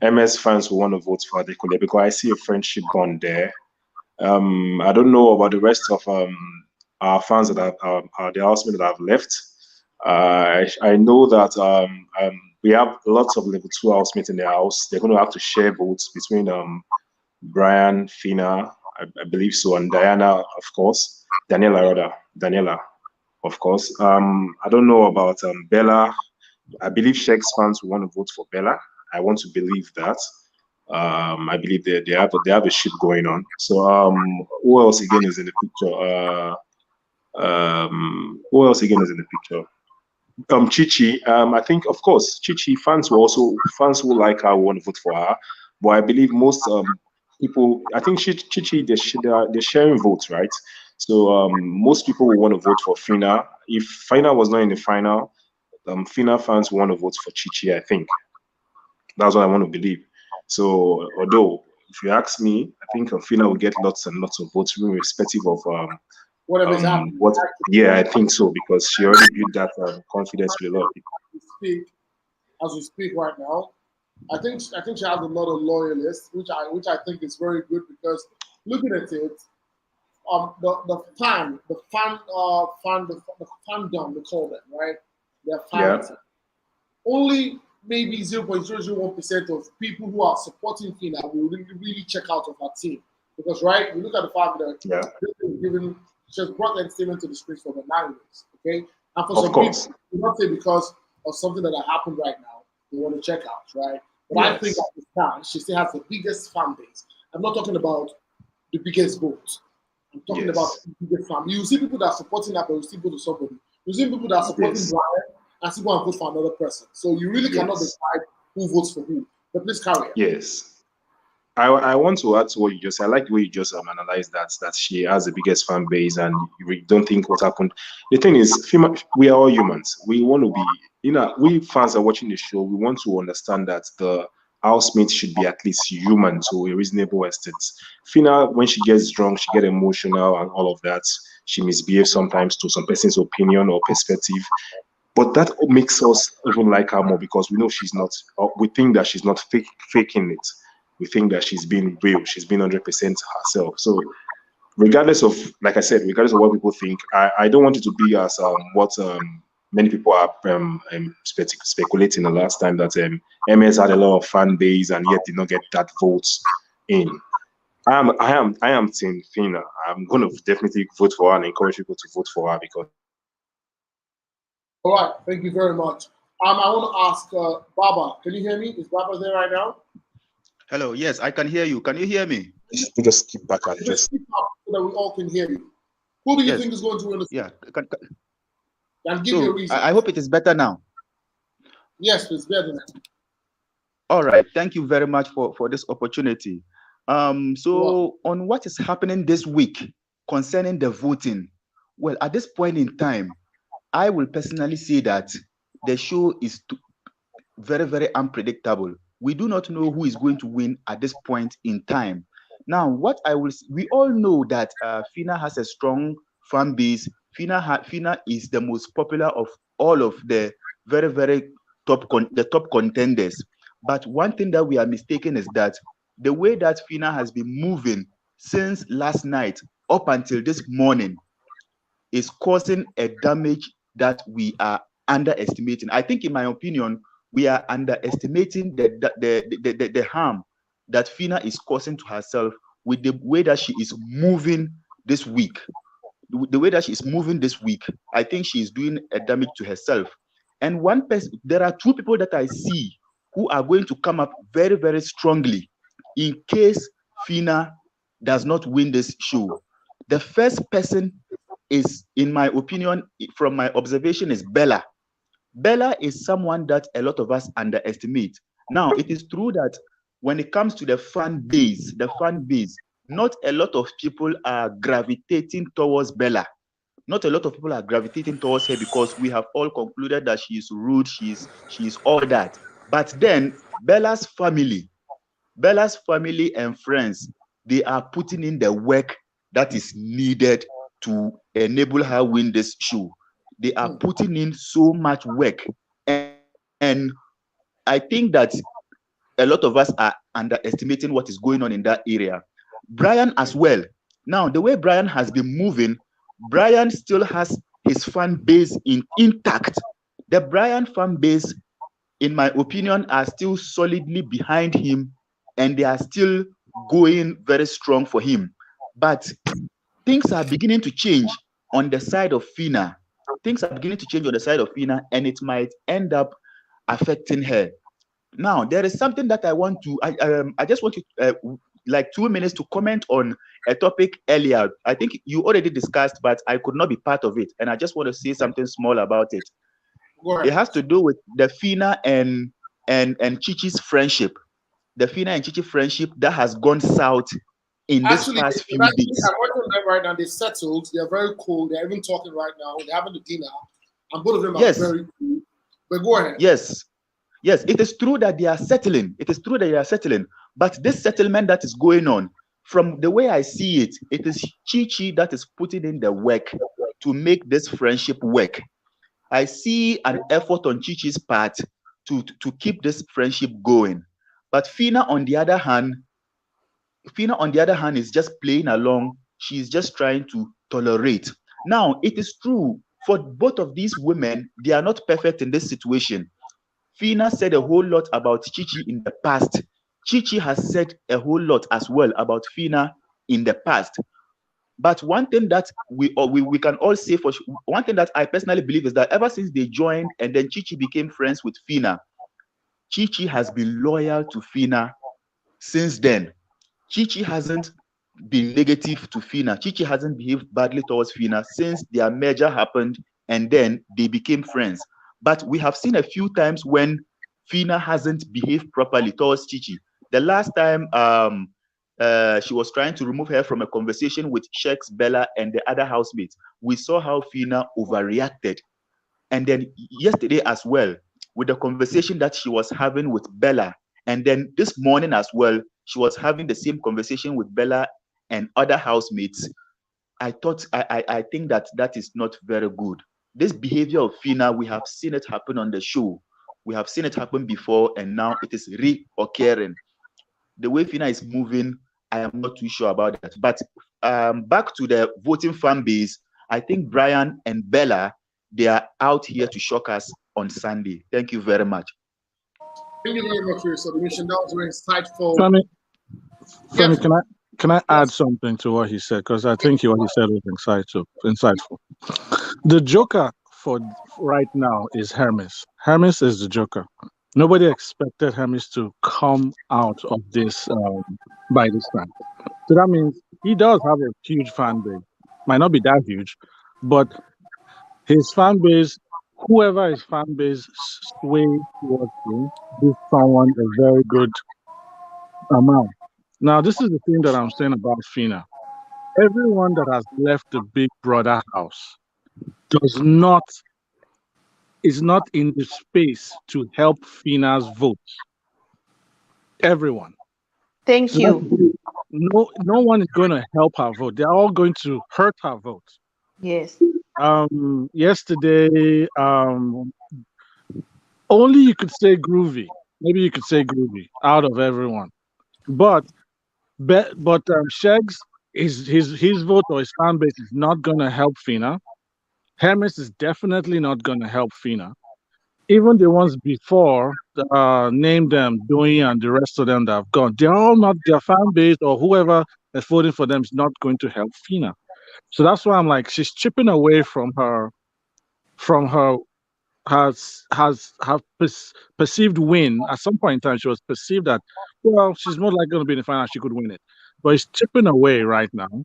J: MS fans will want to vote for Adekule because I see a friendship bond there. I don't know about the rest of our fans that are the housemates that have left. I know that we have lots of level 2 housemates in the house. They're going to have to share votes between Brian, Fina, I believe so, and Diana, of course. Daniela, of course. I don't know about Bella. I believe Sheik's fans will want to vote for Bella. I want to believe that. I believe they have a ship going on. So who else again is in the picture? Who else again is in the picture? Chichi. I think, of course, Chichi fans who like her want to vote for her. But I believe most people, I think Chichi, they're sharing votes, right? So most people will want to vote for Fina. If Fina was not in the final, Fina fans want to vote for Chichi, I think. That's what I want to believe. So, although, if you ask me, I think Fina will get lots and lots of votes, irrespective of
A: Whatever is happening.
J: what. Yeah, I think so, because she already built that confidence with a lot of people.
A: As we speak right now, I think she has a lot of loyalists, which I think is very good because looking at it, the fandom, they call them, right? They're fans.
J: Yeah.
A: Only maybe 0.001% of people who are supporting Fina will really check out of her team. Because, right, we look at the fact that she has brought entertainment to the streets for the 9 years, okay? And for some people, not say because of something that happened right now, they want to check out, right? But I think at this time, she still has the biggest fan base. I'm not talking about the biggest vote. I'm talking about the biggest fan. You see people that are supporting her, but you still go to somebody. You see people that are supporting Brian and still go and vote for another person. So you really cannot decide who votes for who. But please carry on.
J: Yes. I want to add to what you just said. I like the way you just analyzed that she has the biggest fan base and you don't think what happened. The thing is, we are all humans. We want to be, we fans are watching the show. We want to understand that the housemate should be at least human to a reasonable extent. Fina, when she gets drunk, she gets emotional and all of that. She misbehaves sometimes to some person's opinion or perspective. But that makes us even like her more because we know she's not, we think that she's not faking it. We think that she's being real. She's been 100% herself. So regardless of, like I said, regardless of what people think, I don't want it to be as what many people are speculating the last time that MS had a lot of fan base and yet did not get that votes in. I am Team Fina. I'm going to definitely vote for her and encourage people to vote for her because.
A: All right, thank you very much. I want to ask Baba. Can you hear me? Is Baba there right now?
K: Hello, yes, I can hear you. Can you hear me?
J: You just keep back and
A: just keep up so that we all can hear you. Who do you think is going to win the
K: Yeah.
A: And give you a reason.
K: I hope it is better now.
A: Yes, it's better now.
K: All right. Thank you very much for this opportunity. So on what is happening this week concerning the voting, well, at this point in time, I will personally say that the show is very, very unpredictable. We do not know who is going to win at this point in time. Now, we all know that Fina has a strong fan base. Fina is the most popular of all of the very, very top contenders. But one thing that we are mistaken is that the way that Fina has been moving since last night up until this morning is causing a damage that we are underestimating. I think, in my opinion, we are underestimating the harm that Fina is causing to herself with the way that she is moving this week. The way that she is moving this week, I think she is doing a damage to herself. And there are two people that I see who are going to come up very, very strongly in case Fina does not win this show. The first person is, in my opinion, from my observation, is Bella. Bella is someone that a lot of us underestimate. Now, it is true that when it comes to the fan base, not a lot of people are gravitating towards Bella. Not a lot of people are gravitating towards her because we have all concluded that she is rude, she is all that. But then Bella's family and friends, they are putting in the work that is needed to enable her win this show. They are putting in so much work. And I think that a lot of us are underestimating what is going on in that area. Brian as well. Now, the way Brian has been moving, Brian still has his fan base intact. The Brian fan base, in my opinion, are still solidly behind him and they are still going very strong for him. But things are beginning to change on the side of Fina. And it might end up affecting her. Now, there is something that I just want you, like 2 minutes to comment on a topic earlier. I think you already discussed, but I could not be part of it. And I just want to say something small about it. It has to do with the Fina and Chichi's friendship. The Fina and Chichi friendship that has gone south in this past few days.
A: I'm working them right now. They settled. They're very cool. They're even talking right now. They're having a dinner. And both of them are very cool. But go ahead.
K: Yes, it is true that they are settling. It is true that they are settling. But this settlement that is going on, from the way I see it, it is Chi that is putting in the work to make this friendship work. I see an effort on Chi's part to keep this friendship going. But Fina, on the other hand, is just playing along. She's just trying to tolerate. Now, it is true for both of these women, they are not perfect in this situation. Fina said a whole lot about Chi in the past. Chi has said a whole lot as well about Fina in the past. But one thing that we can all say one thing that I personally believe is that ever since they joined and then Chi became friends with Fina, Chi has been loyal to Fina since then. Chi hasn't been negative to Fina. Chi hasn't behaved badly towards Fina since their merger happened and then they became friends. But we have seen a few times when Fina hasn't behaved properly towards Chi. The last time she was trying to remove her from a conversation with Shex, Bella, and the other housemates, we saw how Fina overreacted. And then yesterday as well, with the conversation that she was having with Bella, and then this morning as well, she was having the same conversation with Bella and other housemates. I think that is not very good. This behavior of Fina, we have seen it happen on the show. We have seen it happen before, and now it is reoccurring. The way Fina is moving, I am not too sure about that. But back to the voting fan base, I think Brian and Bella, they are out here to shock us on Sunday. Thank you very much.
A: Thank you very much for your submission. That was very insightful.
I: Femi, can I add something to what he said? Because I think what he said was insightful. The Joker for right now is Hermes. Hermes is the Joker. Nobody expected Hermes to come out of this by this time. So that means he does have a huge fan base. Might not be that huge, but his fan base, whoever his fan base sway towards him, gives someone a very good amount. Now, this is the thing that I'm saying about Fina. Everyone that has left the Big Brother house is not in the space to help Fina's vote. Everyone.
D: Thank you.
I: No one is going to help her vote. They're all going to hurt her vote.
D: Yes.
I: Yesterday, only you could say Groovy. Maybe you could say Groovy out of everyone. But Shegs, his vote or his fan base is not going to help Fina. Hermes is definitely not going to help Fina. Even the ones before, name them, Doi and the rest of them that have gone, they're all not, their fan base or whoever is voting for them is not going to help Fina. So that's why I'm like, she's chipping away from her perceived win. At some point in time, she was perceived that, well, she's more likely going to be in the final, she could win it. But it's chipping away right now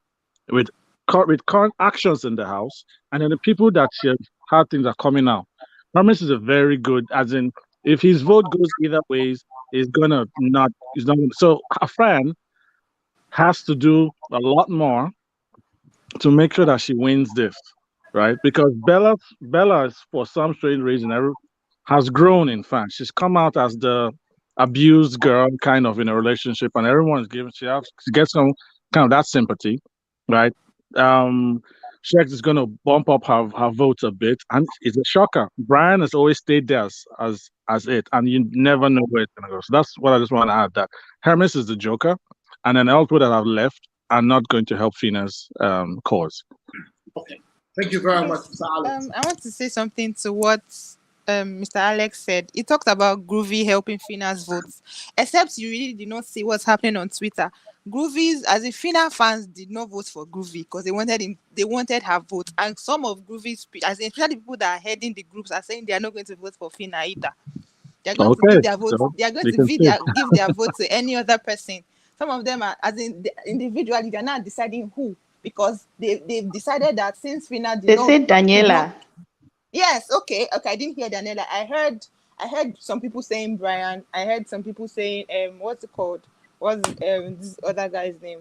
I: with current actions in the house, and then the people that she has had things are coming out. Hermes is a very good, as in, if his vote goes either ways, he's not gonna. So a friend has to do a lot more to make sure that she wins this, right? Because Bella is, for some strange reason, has grown. In fact, she's come out as the abused girl, kind of, in a relationship, and everyone's she gets some kind of that sympathy, right? Shex is going to bump up her votes a bit, and it's a shocker. Brian has always stayed there as it, and you never know where it's going to go. So that's what I just want to add, that Hermes is the Joker, and then all people that have left are not going to help Fina's cause.
A: Okay. Thank you very much, Mr. Alex.
B: I want to say something to what Mr. Alex said. He talked about Groovy helping Fina's votes, except you really did not see what's happening on Twitter. Groovy's, as if Fina fans did not vote for Groovy because they wanted her vote, and some of Groovy's, as in especially people that are heading the groups, are saying they are not going to vote for Fina either. They're going to give their vote. So they are going to give their vote to any other person. Some of them are, as in individually, they're not deciding who, because they've decided that since Fina did not,
D: said Daniela.
B: Yes, okay. I didn't hear Daniela. I heard some people saying Brian. I heard some people saying what's it called? What's this other guy's name?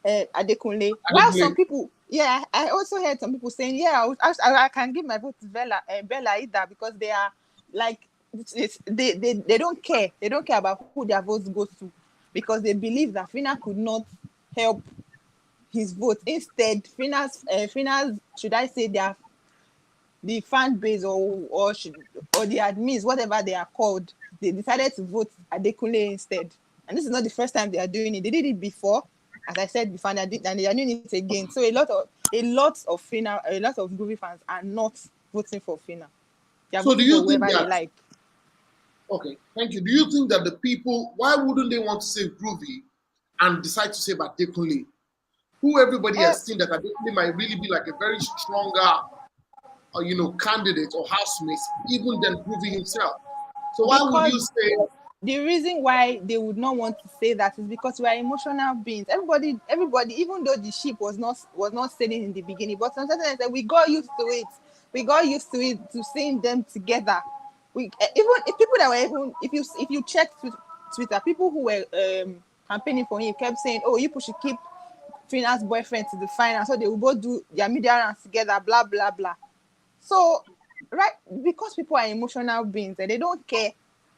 B: Adekunle. While some people, Yeah, I also heard some people saying, yeah, I can give my vote to Bella either, because they are like, they don't care. They don't care about who their votes goes to, because they believe that Fina could not help his vote. Instead, Fina's, should I say, the fan base or the admins, whatever they are called, they decided to vote Adekunle instead. And this is not the first time they are doing it. They did it before, as I said before, and they are doing it again. So a lot of Fina, a lot of Groovy fans are not voting for Fina. They are
A: So do
B: voting for
A: you think
B: whoever they
A: that?
B: like.
A: Okay, thank you. Do you think that the people, why wouldn't they want to save Groovy and decide to save Adekunle, who everybody has seen that Adekunle might really be like a very stronger, candidate or housemate, even than Groovy himself? So why would you
B: Because
A: say?
B: the reason why they would not want to say that is because we are emotional beings. Everybody, even though the ship was not sailing in the beginning, but sometimes we got used to it. We got used to it, to seeing them together. We even if people that were, even if you check Twitter, people who were campaigning for him kept saying, "Oh, you should keep Fina's boyfriend to the final, so they will both do their media rounds together." Blah blah blah. So, right, because people are emotional beings and they don't care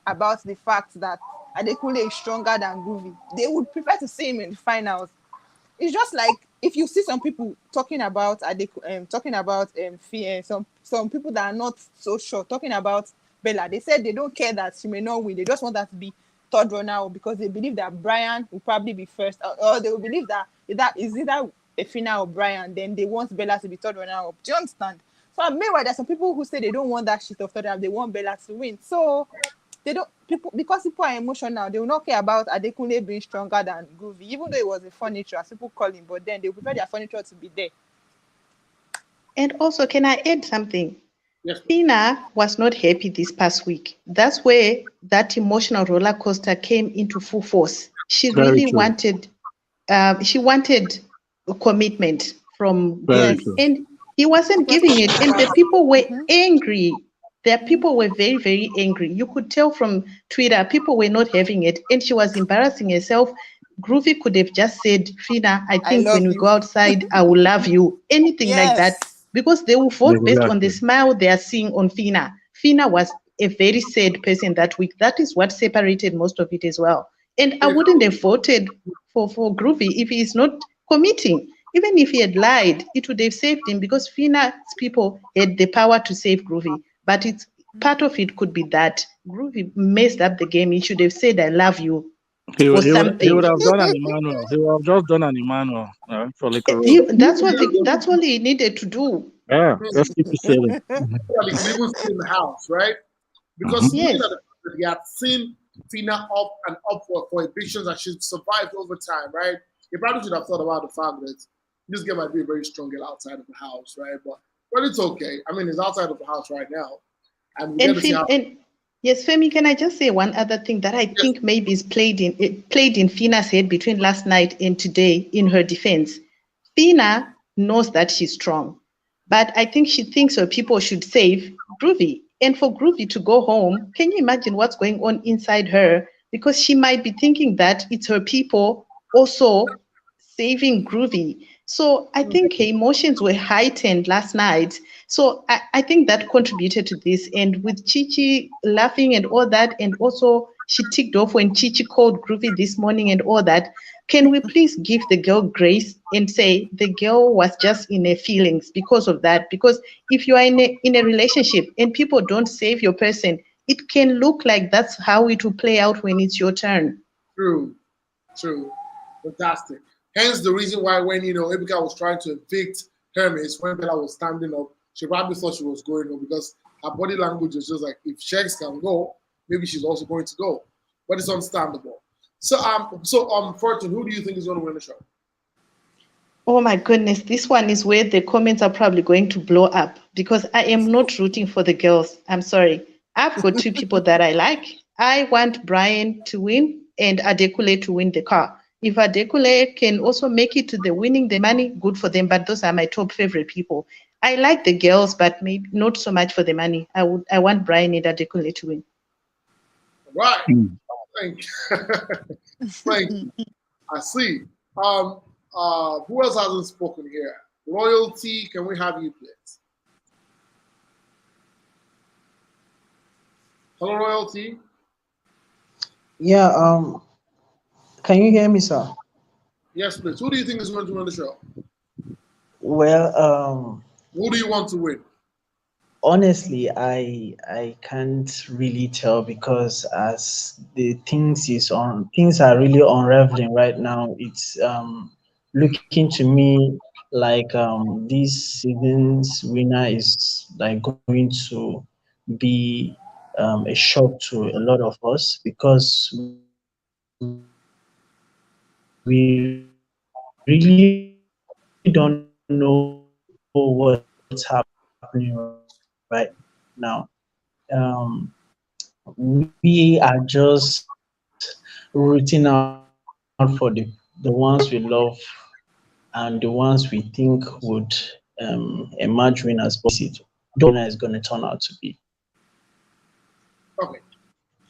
B: about the fact that Adekunle is stronger than Groovy, they would prefer to see him in the finals. It's just like if you see some people talking about some people that are not so sure talking about Bella. They said they don't care that she may not win. They just want her to be third runner because they believe that Brian will probably be first, or they will believe that is either a Fina or Brian. Then they want Bella to be third runner up. Do you understand? So meanwhile, there's some people who say they don't want that shit of third runner. They want Bella to win. So they don't, because people are emotional, they will not care about Adekunle being stronger than Groovy, even though it was a furniture, as people call him, but then they prefer their furniture to be there.
D: And also, can I add something?
A: Yes.
D: Fina was not happy this past week. That's where that emotional roller coaster came into full force. She really wanted, she wanted a commitment from Groovy, and he wasn't giving it. And the people were angry. The people were very, very angry. You could tell from Twitter, people were not having it, and she was embarrassing herself. Groovy could have just said, Fina, I think when we go outside, I will love you. Anything like that. Because they will vote based on the smile they are seeing on Fina. Fina was a very sad person that week. That is what separated most of it as well. And I wouldn't have voted for Groovy if he is not committing. Even if he had lied, it would have saved him because Fina's people had the power to save Groovy. But it's part of it could be that Groovy messed up the game. He should have said, I love you.
I: He would have done an Emmanuel. He would have just done an Emmanuel for
D: that's all he needed to do.
I: Yeah, let's keep it sailing.
A: He could even stay in the house, right? Because looking at he had seen Fina up and up for evictions and she survived over time, right? He probably should have thought about the fact that this girl might be a very strong girl outside of the house, right? But it's okay. I mean, it's outside of the house right now. And
D: yes, Femi, can I just say one other thing that I think maybe is played in Fina's head between last night and today in her defense. Fina knows that she's strong, but I think she thinks her people should save Groovy. And for Groovy to go home, can you imagine what's going on inside her? Because she might be thinking that it's her people also saving Groovy. So I think her emotions were heightened last night. So I think that contributed to this. And with Chichi laughing and all that, and also she ticked off when Chichi called Groovy this morning and all that. Can we please give the girl grace and say the girl was just in her feelings because of that? Because if you are in a relationship and people don't save your person, it can look like that's how it will play out when it's your turn.
A: True. Fantastic. Hence the reason why when, Ebuka was trying to evict Hermes, when Bella was standing up, she probably thought she was going home because her body language was just like, if Shegs can go, maybe she's also going to go. But it's understandable. So, Fortune, who do you think is going to win the show?
D: Oh my goodness, this one is where the comments are probably going to blow up because I am not rooting for the girls. I'm sorry. I've got two people that I like. I want Brian to win and Adekunle to win the car. If Adekunle can also make it to the winning the money, good for them. But those are my top favorite people. I like the girls, but maybe not so much for the money. I want Brian and Adekunle to win.
A: Right. Thank you. I see. Who else hasn't spoken here? Royalty, can we have you, please? Hello, Royalty.
L: Yeah, can you hear me, sir?
A: Yes, please. Who do you think is going to win the show?
L: Well,
A: who do you want to win?
L: Honestly, I can't really tell because as the things are really unraveling right now. It's looking to me like this season's winner is like going to be a shock to a lot of us because we really don't know what's happening right now. We are just rooting out for the ones we love and the ones we think would emerge winners, but don't know is going to turn out to be.
A: Okay,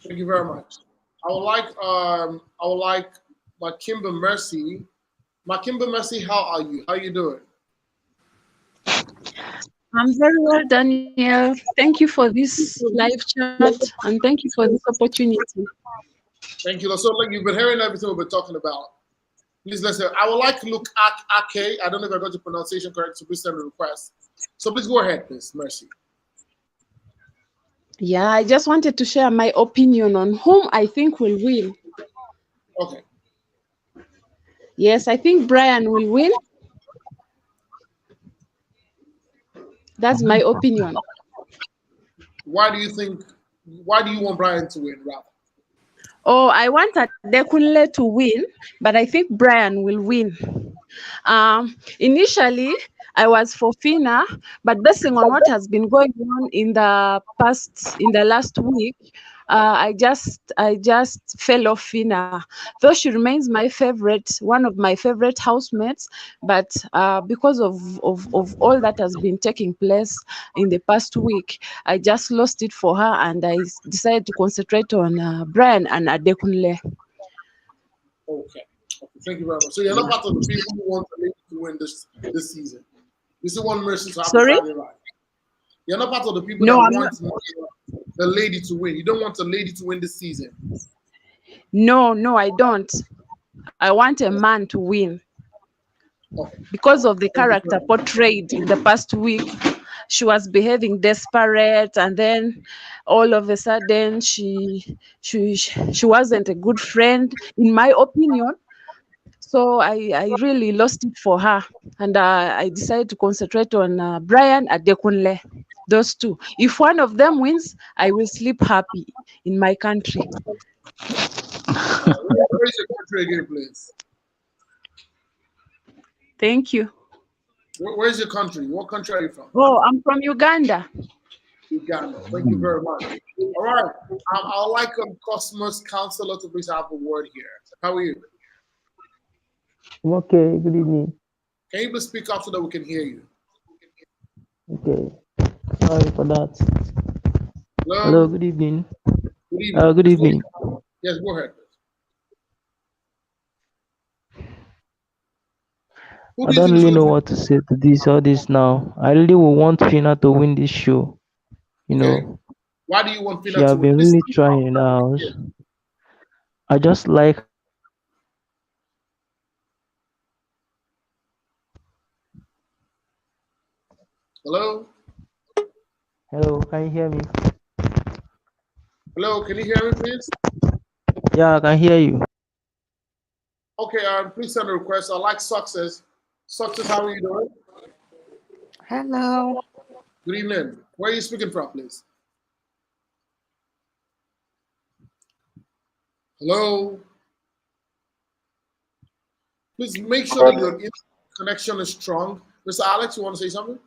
A: thank you very much. I would like Makimba Mercy. Makimba Mercy, how are you? How are you doing?
M: I'm very well, Daniel. Thank you for this live chat and thank you for this opportunity.
A: Thank you. So, like, you've been hearing everything we've been talking about. Please listen. I would like to look at Ake. I don't know if I got your pronunciation correct, so please send a request. So please go ahead, please. Mercy.
M: Yeah, I just wanted to share my opinion on whom I think will win.
A: Okay.
M: Yes, I think Brian will win. That's my opinion.
A: Why do you want Brian to win, rather?
M: Oh, I want Adekunle to win, but I think Brian will win. Initially, I was for Fina, but basing on what has been going on in the last week, I just fell off Fina. Though she remains my favorite, one of my favorite housemates, but because of all that has been taking place in the past week, I just lost it for her, and I decided to concentrate on Brian and Adekunle.
A: Okay. Thank you very much. So you're not part of the people who want the lady to win this season. You see one Mercy to have
M: Sorry?
A: Friday right. You're not part of the people
M: No,
A: that
M: I'm
A: want
M: not.
A: the lady to win. You don't want the lady to win this season.
M: No, I don't. I want a man to win.
A: Okay.
M: Because of the character portrayed in the past week. She was behaving desperate, and then all of a sudden she wasn't a good friend, in my opinion. So I really lost it for her, and I decided to concentrate on Brian Adekunle. Those two. If one of them wins, I will sleep happy in my country.
A: Where is your country again, please?
M: Thank you.
A: Where is your country? What country are you from?
M: Oh, I'm from Uganda.
A: Uganda. Thank you very much. All right. I would like Cosmos Counselor to please have a word here. How are you?
N: Okay, good evening.
A: Can you please speak up so that we can hear you?
N: Okay, sorry for that.
A: Hello?
N: Hello, good evening.
A: Good evening.
N: Good evening.
A: Yes, go ahead.
N: I don't really know what to say to all this now. I really would want Fina to win this show. You know,
A: why do you want Fina
N: she
A: to
N: have
A: win?
N: been really trying in the house. I just like.
A: Hello?
N: Hello, can you hear me?
A: Hello, can you hear me, please?
N: Yeah, I can hear you.
A: Okay, please send a request. I like Success. Success, how are you doing?
O: Hello.
A: Good evening. Where are you speaking from, please? Hello? Please make sure that your connection is strong. Mr. Alex, you want to say something?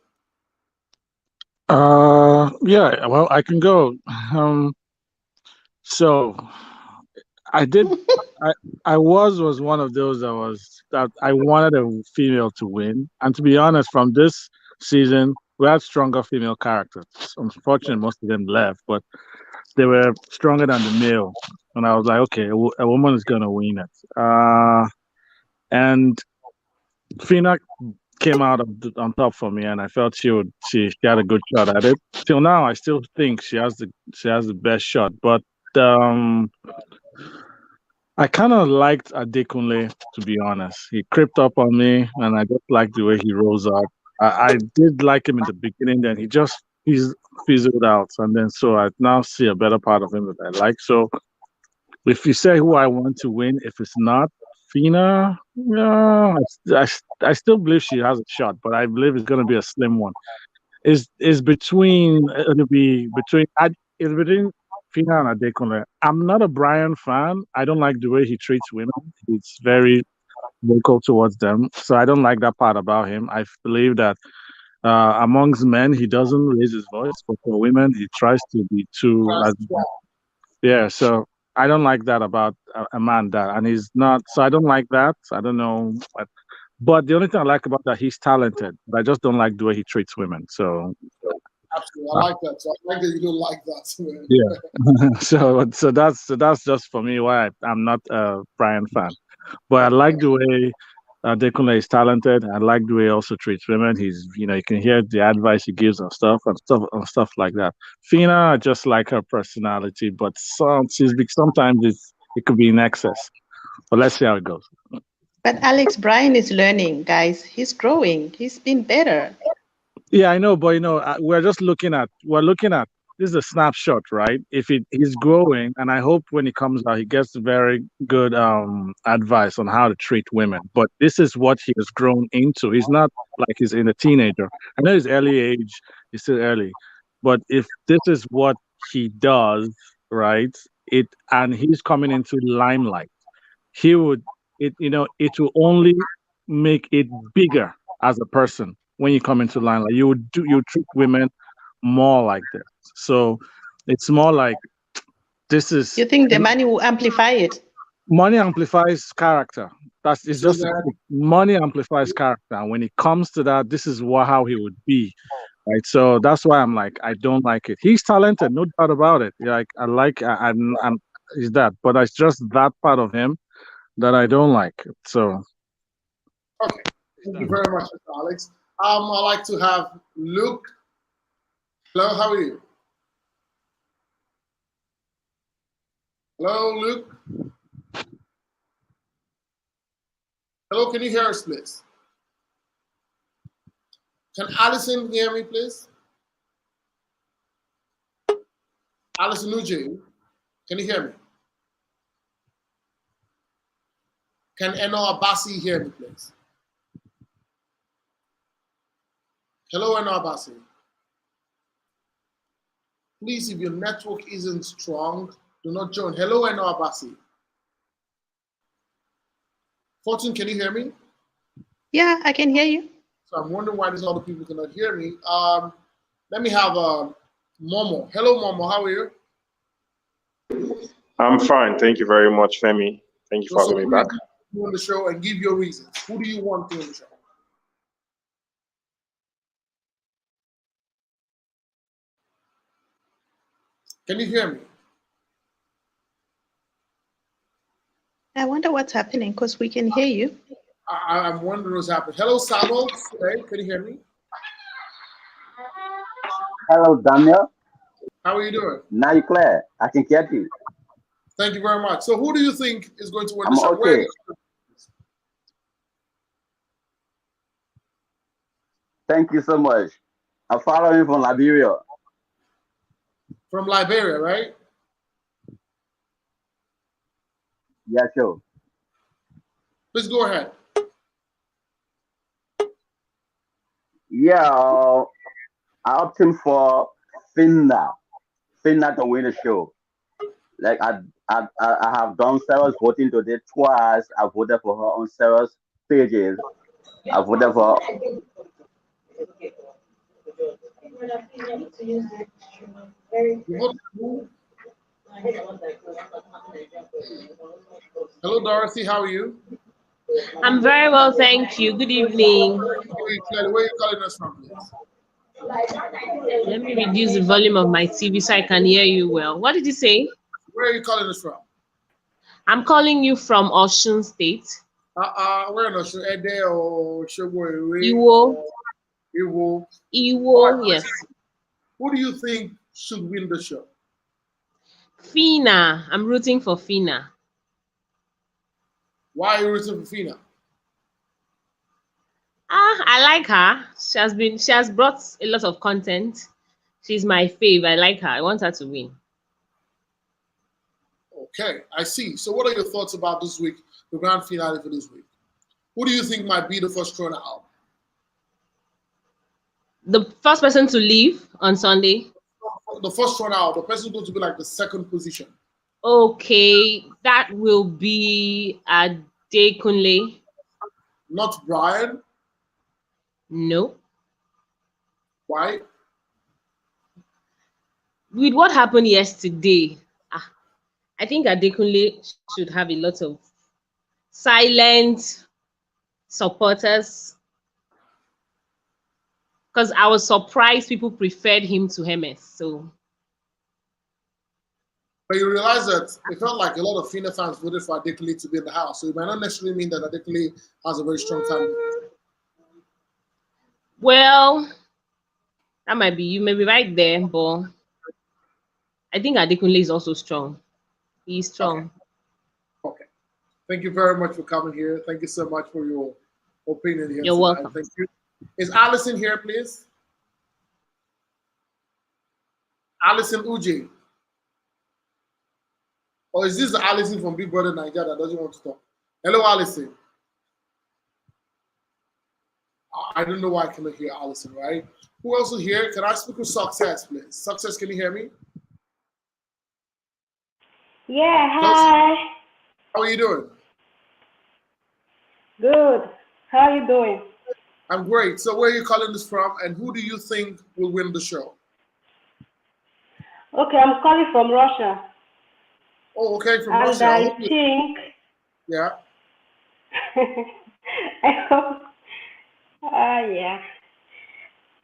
I: Yeah, well, I can go. So I did. I was one of those that I wanted a female to win, and to be honest, from this season, we had stronger female characters. Unfortunately, most of them left, but they were stronger than the male, and I was like, okay, a woman is gonna win it. And Fina came out on top for me, and I felt she had a good shot at it. Till now, I still think she has the best shot, but um, I kind of liked Adekunle, to be honest. He crept up on me, and I just liked the way he rose up. I did like him in the beginning, then he's fizzled out, and then so I now see a better part of him that I like. So if you say who I want to win, if it's not Fina, no, I still believe she has a shot, but I believe it's going to be a slim one. Is between it'll be between it's between Fina and Adekunle. I'm not a Brian fan. I don't like the way he treats women. He's very vocal towards them, so I don't like that part about him. I believe that amongst men he doesn't raise his voice, but for women he tries to be too. Yeah, so I don't like that about a man that, and he's not. So I don't like that. I don't know, but the only thing I like about that, he's talented. But I just don't like the way he treats women. So
A: Absolutely, I like that. So I like that you don't like that.
I: yeah, so that's just for me why I'm not a Brian fan. But I like the way Adekunle is talented. I like the way he also treats women. He's, you can hear the advice he gives and stuff like that. Fina, I just like her personality, but sometimes it could be in excess. But let's see how it goes.
D: But Alex, Brian is learning, guys. He's growing. He's been better.
I: Yeah, I know, but we're looking at this is a snapshot, right? If he's growing, and I hope when he comes out, he gets very good advice on how to treat women. But this is what he has grown into. He's not like he's in a teenager. I know his early age is still early, but if this is what he does, right? And he's coming into limelight, he would it will only make it bigger as a person when you come into line. Like you treat women more like this. So it's more like this is.
D: You think the money will amplify it?
I: Money amplifies character. It's just money amplifies character. And when it comes to that, this is how he would be. Right. So that's why I'm like, I don't like it. He's talented, no doubt about it. Like I'm is that, but it's just that part of him that I don't like. So
A: okay. Thank you very much, Mr. Alex. I'd like to have Luke. Hello, how are you? Hello, Luke. Hello, can you hear us, please? Can Alison hear me, please? Alison Uju, can you hear me? Can Eno Abasi hear me, please? Hello, Eno Abasi. Please, if your network isn't strong, do not join. Hello, Eno Abasi. Fortune, can you hear me?
D: Yeah, I can hear you.
A: So I'm wondering why these other people cannot hear me. Let me have Momo. Hello, Momo. How are you?
J: I'm fine. Thank you very much, Femi. Thank you for having me back.
A: On the show and give your reasons. Who do you want to on the show? Can you hear me?
D: I wonder what's happening because we can hear you.
A: I'm wondering what's happening. Hello, Samuel. Hey, can you hear me?
O: Hello, Daniel.
A: How are you doing?
O: Now you're clear. I can hear you.
A: Thank you very much. So who do you think is going to win
O: I'm
A: the show?
O: okay. Thank you so much. I'm following from Liberia.
A: From Liberia, right?
O: Yeah, sure.
A: Please go ahead.
O: Yeah, I opted for Fina to win the show. Like I have done several voting today twice. I voted for her on several pages. I voted for.
A: Hello, Dorothy. How are you?
P: I'm very well, thank you. Good evening.
A: Where are you calling us from, please?
P: Let me reduce the volume of my TV so I can hear you well. What did you say?
A: Where are you calling us from?
P: I'm calling you from Osun State.
A: We're not sure Ede or Shogwe
P: Iwo.
A: or Iwo.
P: Iwo, yes.
A: Who do you think should win the show?
P: Fina. I'm rooting for Fina.
A: Why are you rooting for Fina?
P: I like her. She has brought a lot of content. She's my fave. I like her. I want her to win.
A: Okay, I see. So what are your thoughts about this week, the grand finale for this week? Who do you think might be the first runner out?
P: The first person to leave on Sunday.
A: The first runner out, the person going to be like the second position.
P: Okay, that will be Adekunle.
A: Not Brian?
P: No.
A: Why?
P: With what happened yesterday, I think Adekunle should have a lot of silent supporters. Because I was surprised people preferred him to Hermes. So,
A: but you realize that it felt like a lot of Fina fans voted for Adekunle to be in the house. So it might not necessarily mean that Adekunle has a very strong time.
P: Well, that might be, you may be right there, but I think Adekunle is also strong. He's strong.
A: Okay. Thank you very much for coming here. Thank you so much for your opinion here.
P: You're
A: tonight.
P: welcome.
A: Thank you. Is Allison here, please? Allison Uji. Or is this the Allison from Big Brother Bbnaija that doesn't want to talk? Hello, Allison. I don't know why I cannot hear Allison, right? Who else is here? Can I speak with Success, please? Success, can you hear me?
Q: Yeah, hi.
A: How are you doing?
Q: Good. How are you doing?
A: I'm great. So where are you calling this from, and who do you think will win the show?
Q: Okay, I'm calling from Russia.
A: Oh, okay, from
Q: and
A: Russia.
Q: I think...
A: Yeah.
Q: I hope... yeah.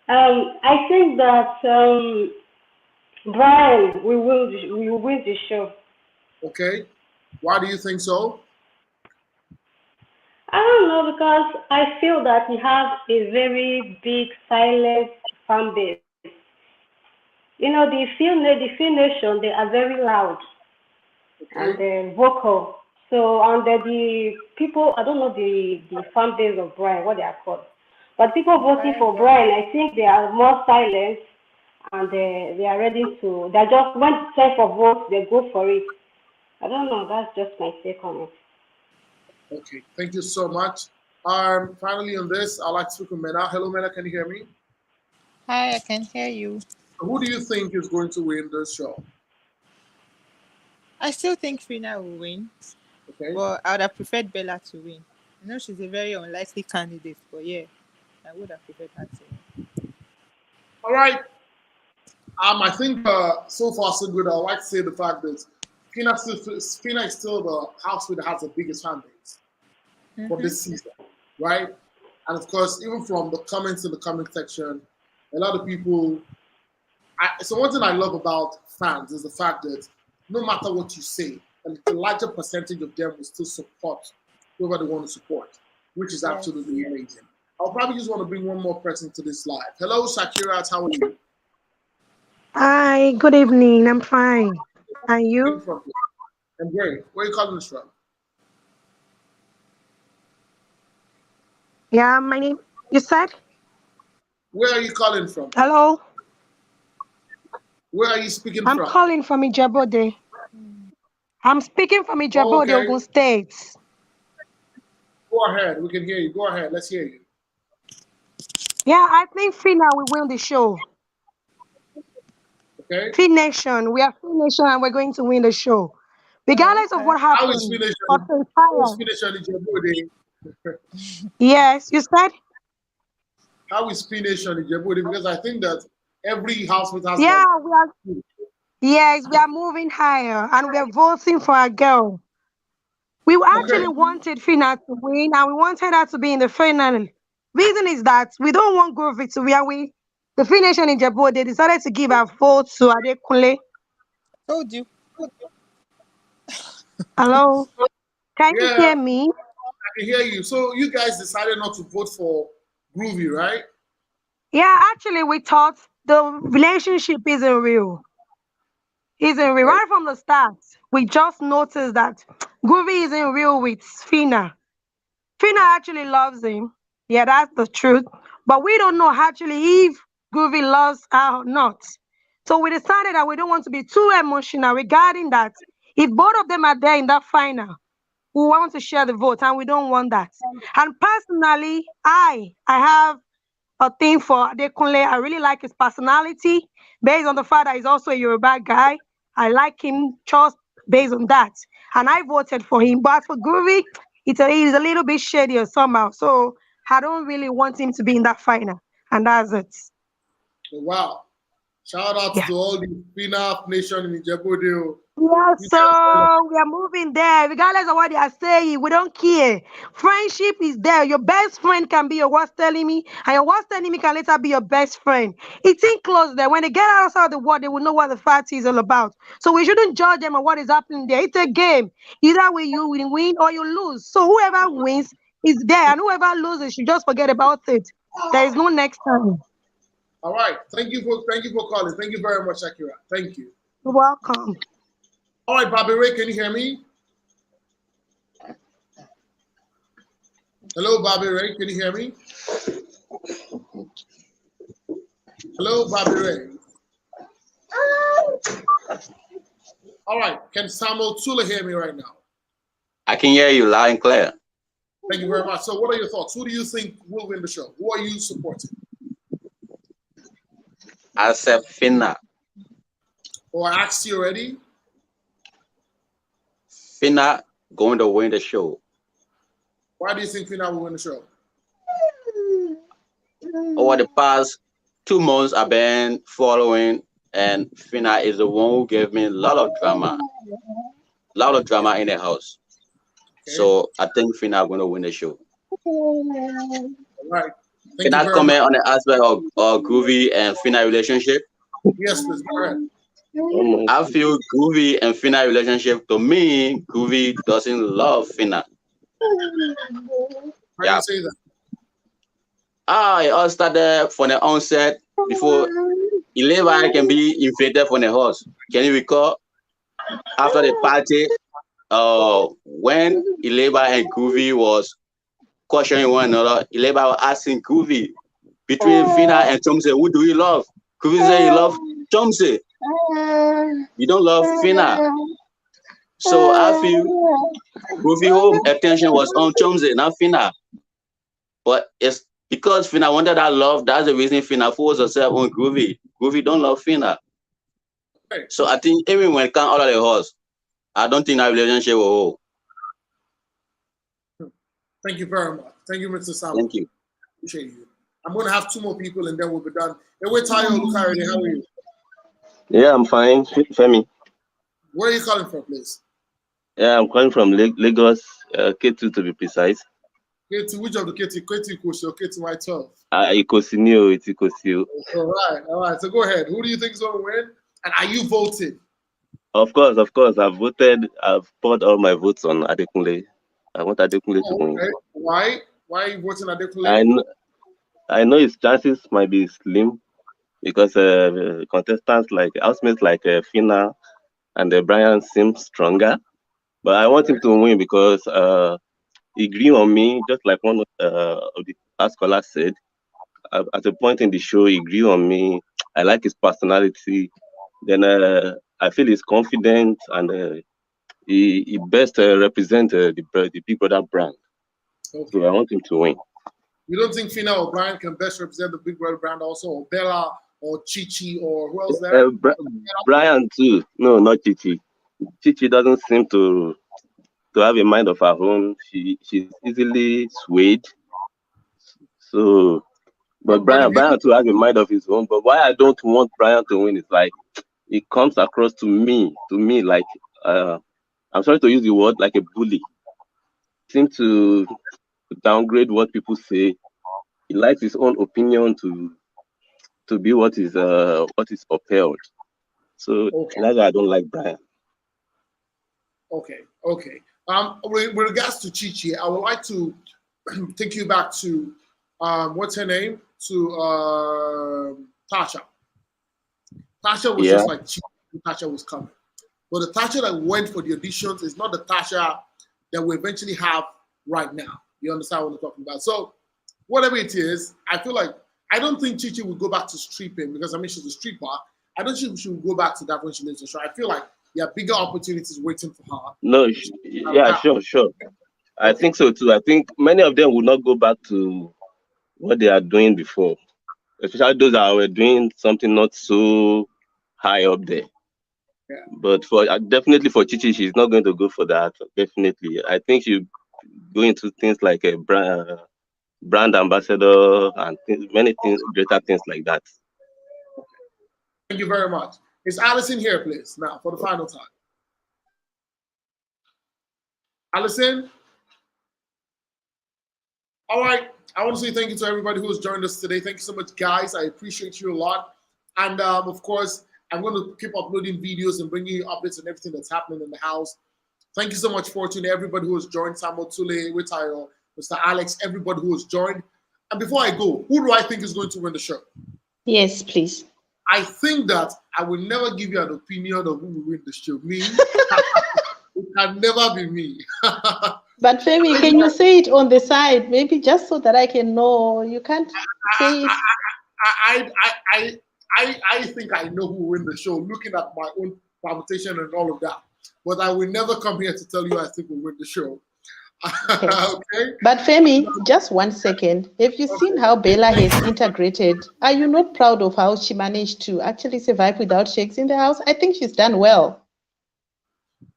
Q: I think that Brian will win the show.
A: Okay. Why do you think so?
Q: I don't know, because I feel that he has a very big silent fan base. You know, the Fina Nation, they are very loud and vocal. So, and the people, I don't know the fan base of Brian, what they are called. But people voting for Brian, I think they are more silent and they are ready to, they are just, when it's time for vote, they go for it. I don't know, that's just my take on it.
A: Okay, thank you so much. Finally on this, I'd like to speak with Mena. Hello, Mena, can you hear me?
B: Hi, I can hear you.
A: Who do you think is going to win this show?
B: I still think Fina will win.
A: Okay.
B: But I would have preferred Bella to win. I know she's a very unlikely candidate, but yeah, I would have preferred her to win.
A: All right. I think so far so good. I'd like to say the fact that Fina is still the household that has the biggest fan base for this season, right? And of course, even from the comments in the comment section, a lot of people. So one thing I love about fans is the fact that no matter what you say, a larger percentage of them will still support whoever they want to support, which is absolutely amazing. I'll probably just want to bring one more person to this live. Hello, Shakira, how are you?
R: Hi, good evening. I'm fine. And you?
A: I'm great. Where are you calling us from?
R: Yeah, my name, you said?
A: Where are you calling from?
R: Hello?
A: Where are you speaking
R: I'm
A: from?
R: calling from Ijebode. I'm speaking from Ijebode,
A: okay.
R: Ogun State.
A: Go ahead. We can hear you. Go ahead. Let's hear you.
R: Yeah, I think Fina will win the show.
A: Okay.
R: Fina Nation. We are Fina Nation and we're going to win the show. Regardless of what happens.
A: How is Fina Nation?
R: Yes, you said?
A: How is Fina Nation in Djibouti? Because I think that every household has
R: we are. Yes, we are moving higher and we are voting for a girl. We actually wanted Fina to win and we wanted her to be in the final. Reason is that we don't want Groovy to win. The Fina Nation in Djibouti, they decided to give a vote to Adekunle.
B: Told you.
R: Hello? Can you hear me?
A: can hear you. So you guys decided not to vote for Groovy, right?
R: Yeah, actually, we thought the relationship isn't real. Isn't real. Right from the start, we just noticed that Groovy isn't real with Fina. Fina actually loves him. Yeah, that's the truth. But we don't know actually if Groovy loves her or not. So we decided that we don't want to be too emotional regarding that. If both of them are there in that final, we want to share the vote and we don't want that. And personally, I have a thing for Adekunle. I really like his personality based on the fact that he's also a Yoruba guy. I like him just based on that. And I voted for him. But for Groovy, he's a little bit shady or somehow. So I don't really want him to be in that final. And that's it.
A: Wow. Shout out to all the Fina Nation in Ijebu.
R: Yeah, so we are moving there. Regardless of what they are saying, we don't care. Friendship is there. Your best friend can be your worst enemy, and your worst enemy can later be your best friend. It's in close there. When they get outside the world, they will know what the fight is all about. So we shouldn't judge them on what is happening there. It's a game. Either way, you will win or you lose. So whoever wins is there, and whoever loses should just forget about it. There is no next time.
A: All right. Thank you for calling. Thank you very much, Akira. Thank you.
R: You're welcome.
A: All right, Bobby Ray, can you hear me? Hello, Bobby Ray, can you hear me? Hello, Bobby Ray. All right, can Samuel Tula hear me right now?
S: I can hear you loud and clear.
A: Thank you very much. So what are your thoughts? Who do you think will win the show? Who are you supporting?
S: I said Fina.
A: Oh, I asked you already.
S: Fina going to win the show.
A: Why do you think Fina will win the show?
S: Over the past 2 months, I've been following, and Fina is the one who gave me a lot of drama in the house. Okay. So I think Fina going to win the show.
A: All right.
S: Can I comment on the aspect of Groovy and Fina relationship?
A: Yes, please. Go ahead.
S: I feel Groovy and Fina relationship, to me, Groovy doesn't love Fina.
A: How do you say that?
S: It all started from the onset before Eleva can be inflated from the horse. Can you recall? After the party, when Eleva and Groovy was questioning one another, Eleva was asking Groovy, between Fina and Chomse, who do you love? Groovy said you love Chomse. You don't love Fina. So I feel Groovy whole attention was on Chomse, not Fina. But it's because Fina wanted that love, that's the reason Fina forced herself on Groovy. Groovy don't love Fina.
A: Okay.
S: So I think even when it comes out of the horse, I don't think that relationship will hold.
A: Thank you very much. Thank you, Mr. Samuel.
S: Thank you.
A: Appreciate you. I'm going to have 2 more people and then we'll be done. Hey, wait, Tayo, look already. How are you?
T: Yeah, I'm fine, Femi.
A: Where are you calling from, please?
T: Yeah, I'm calling from Lagos, K2 to be precise.
A: K2, which of the K2? K2 Koshi or K2 Y12?
T: Ikosinio, it's Ikosio.
A: All right. So go ahead. Who do you think is going to win? And are you voting?
T: Of course. I've voted. I've poured all my votes on Adekunle. I want Adekunle to win.
A: Why? Why are you voting Adekunle?
T: I know his chances might be slim because contestants like housemates like Fina and Brian seem stronger. But I want him to win because he grew on me, just like one of the past callers said. At a point in the show, he grew on me. I like his personality. Then I feel he's confident and he best represents the Big Brother brand. Okay. So I want him to win.
A: You don't think Fina or Brian can best represent the Big Brother brand also, or Bella or Chichi or who else there?
T: Brian too. No, not Chichi. Chichi doesn't seem to have a mind of her own. She's easily swayed. So, but Brian too has a mind of his own. But why I don't want Brian to win is like it comes across to me like I'm sorry to use the word, like a bully. Seems to downgrade what people say. He likes his own opinion to be what is upheld. So that's why I don't like Brian.
A: Okay. With regards to Chichi, I would like to take you back to what's her name? To Tasha. Tasha was just like Chichi. Tasha was coming. But the Tasha that went for the auditions is not the Tasha that we eventually have right now. You understand what I'm talking about? So whatever it is, I feel like I don't think Chichi will go back to stripping because I mean she's a stripper. I don't think she will go back to that when she leaves the show. I feel like there are bigger opportunities waiting for her.
T: No, yeah, sure. I think so too. I think many of them will not go back to what they are doing before, especially those that were doing something not so high up there.
A: Yeah.
T: But for definitely for Chichi, she's not going to go for that. Definitely, I think she'll go into things like a brand ambassador and many things, greater things like that.
A: Thank you very much. Is Allison here, please? Now for the final time. Allison? All right. I want to say thank you to everybody who has joined us today. Thank you so much, guys. I appreciate you a lot. And of course, I'm going to keep uploading videos and bringing you updates on everything that's happening in the house. Thank you so much, Fortune, everybody who has joined, Samuel Tule, Witayo, Mr. Alex, everybody who has joined. And before I go, who do I think is going to win the show?
D: Yes, please.
A: I think that I will never give you an opinion of who will win the show. Me, it can never be me.
D: But Femi, can you say it on the side, maybe just so that I can know? You can't say it.
A: I think I know who will win the show, looking at my own permutation and all of that. But I will never come here to tell you I think we'll win the show.
D: Okay.
A: Okay?
D: But Femi, just 1 second. Have you seen how Bella has integrated? Are you not proud of how she managed to actually survive without shakes in the house? I think she's done well.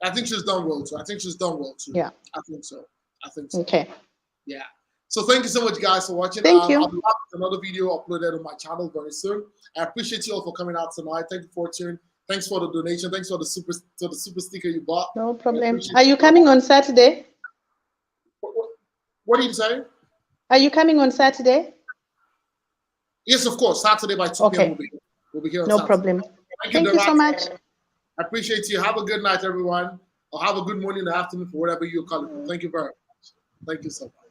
A: I think she's done well too.
D: Yeah.
A: I think so.
D: Okay.
A: Yeah. So thank you so much, guys, for watching.
D: Thank you.
A: I'll be back with another video uploaded on my channel very soon. I appreciate you all for coming out tonight. Thank you, Fortune. Thanks for the donation. Thanks for the super sticker you bought.
D: No problem. Are you coming on Saturday?
A: What did you say?
D: Are you coming on Saturday?
A: Yes, of course. Saturday by 2 p.m. We'll be here on
D: No
A: Saturday.
D: problem. Thank you so
A: Dorothy.
D: much.
A: I appreciate you. Have a good night, everyone. Or have a good morning or afternoon for whatever you're calling. Thank you very much. Thank you so much.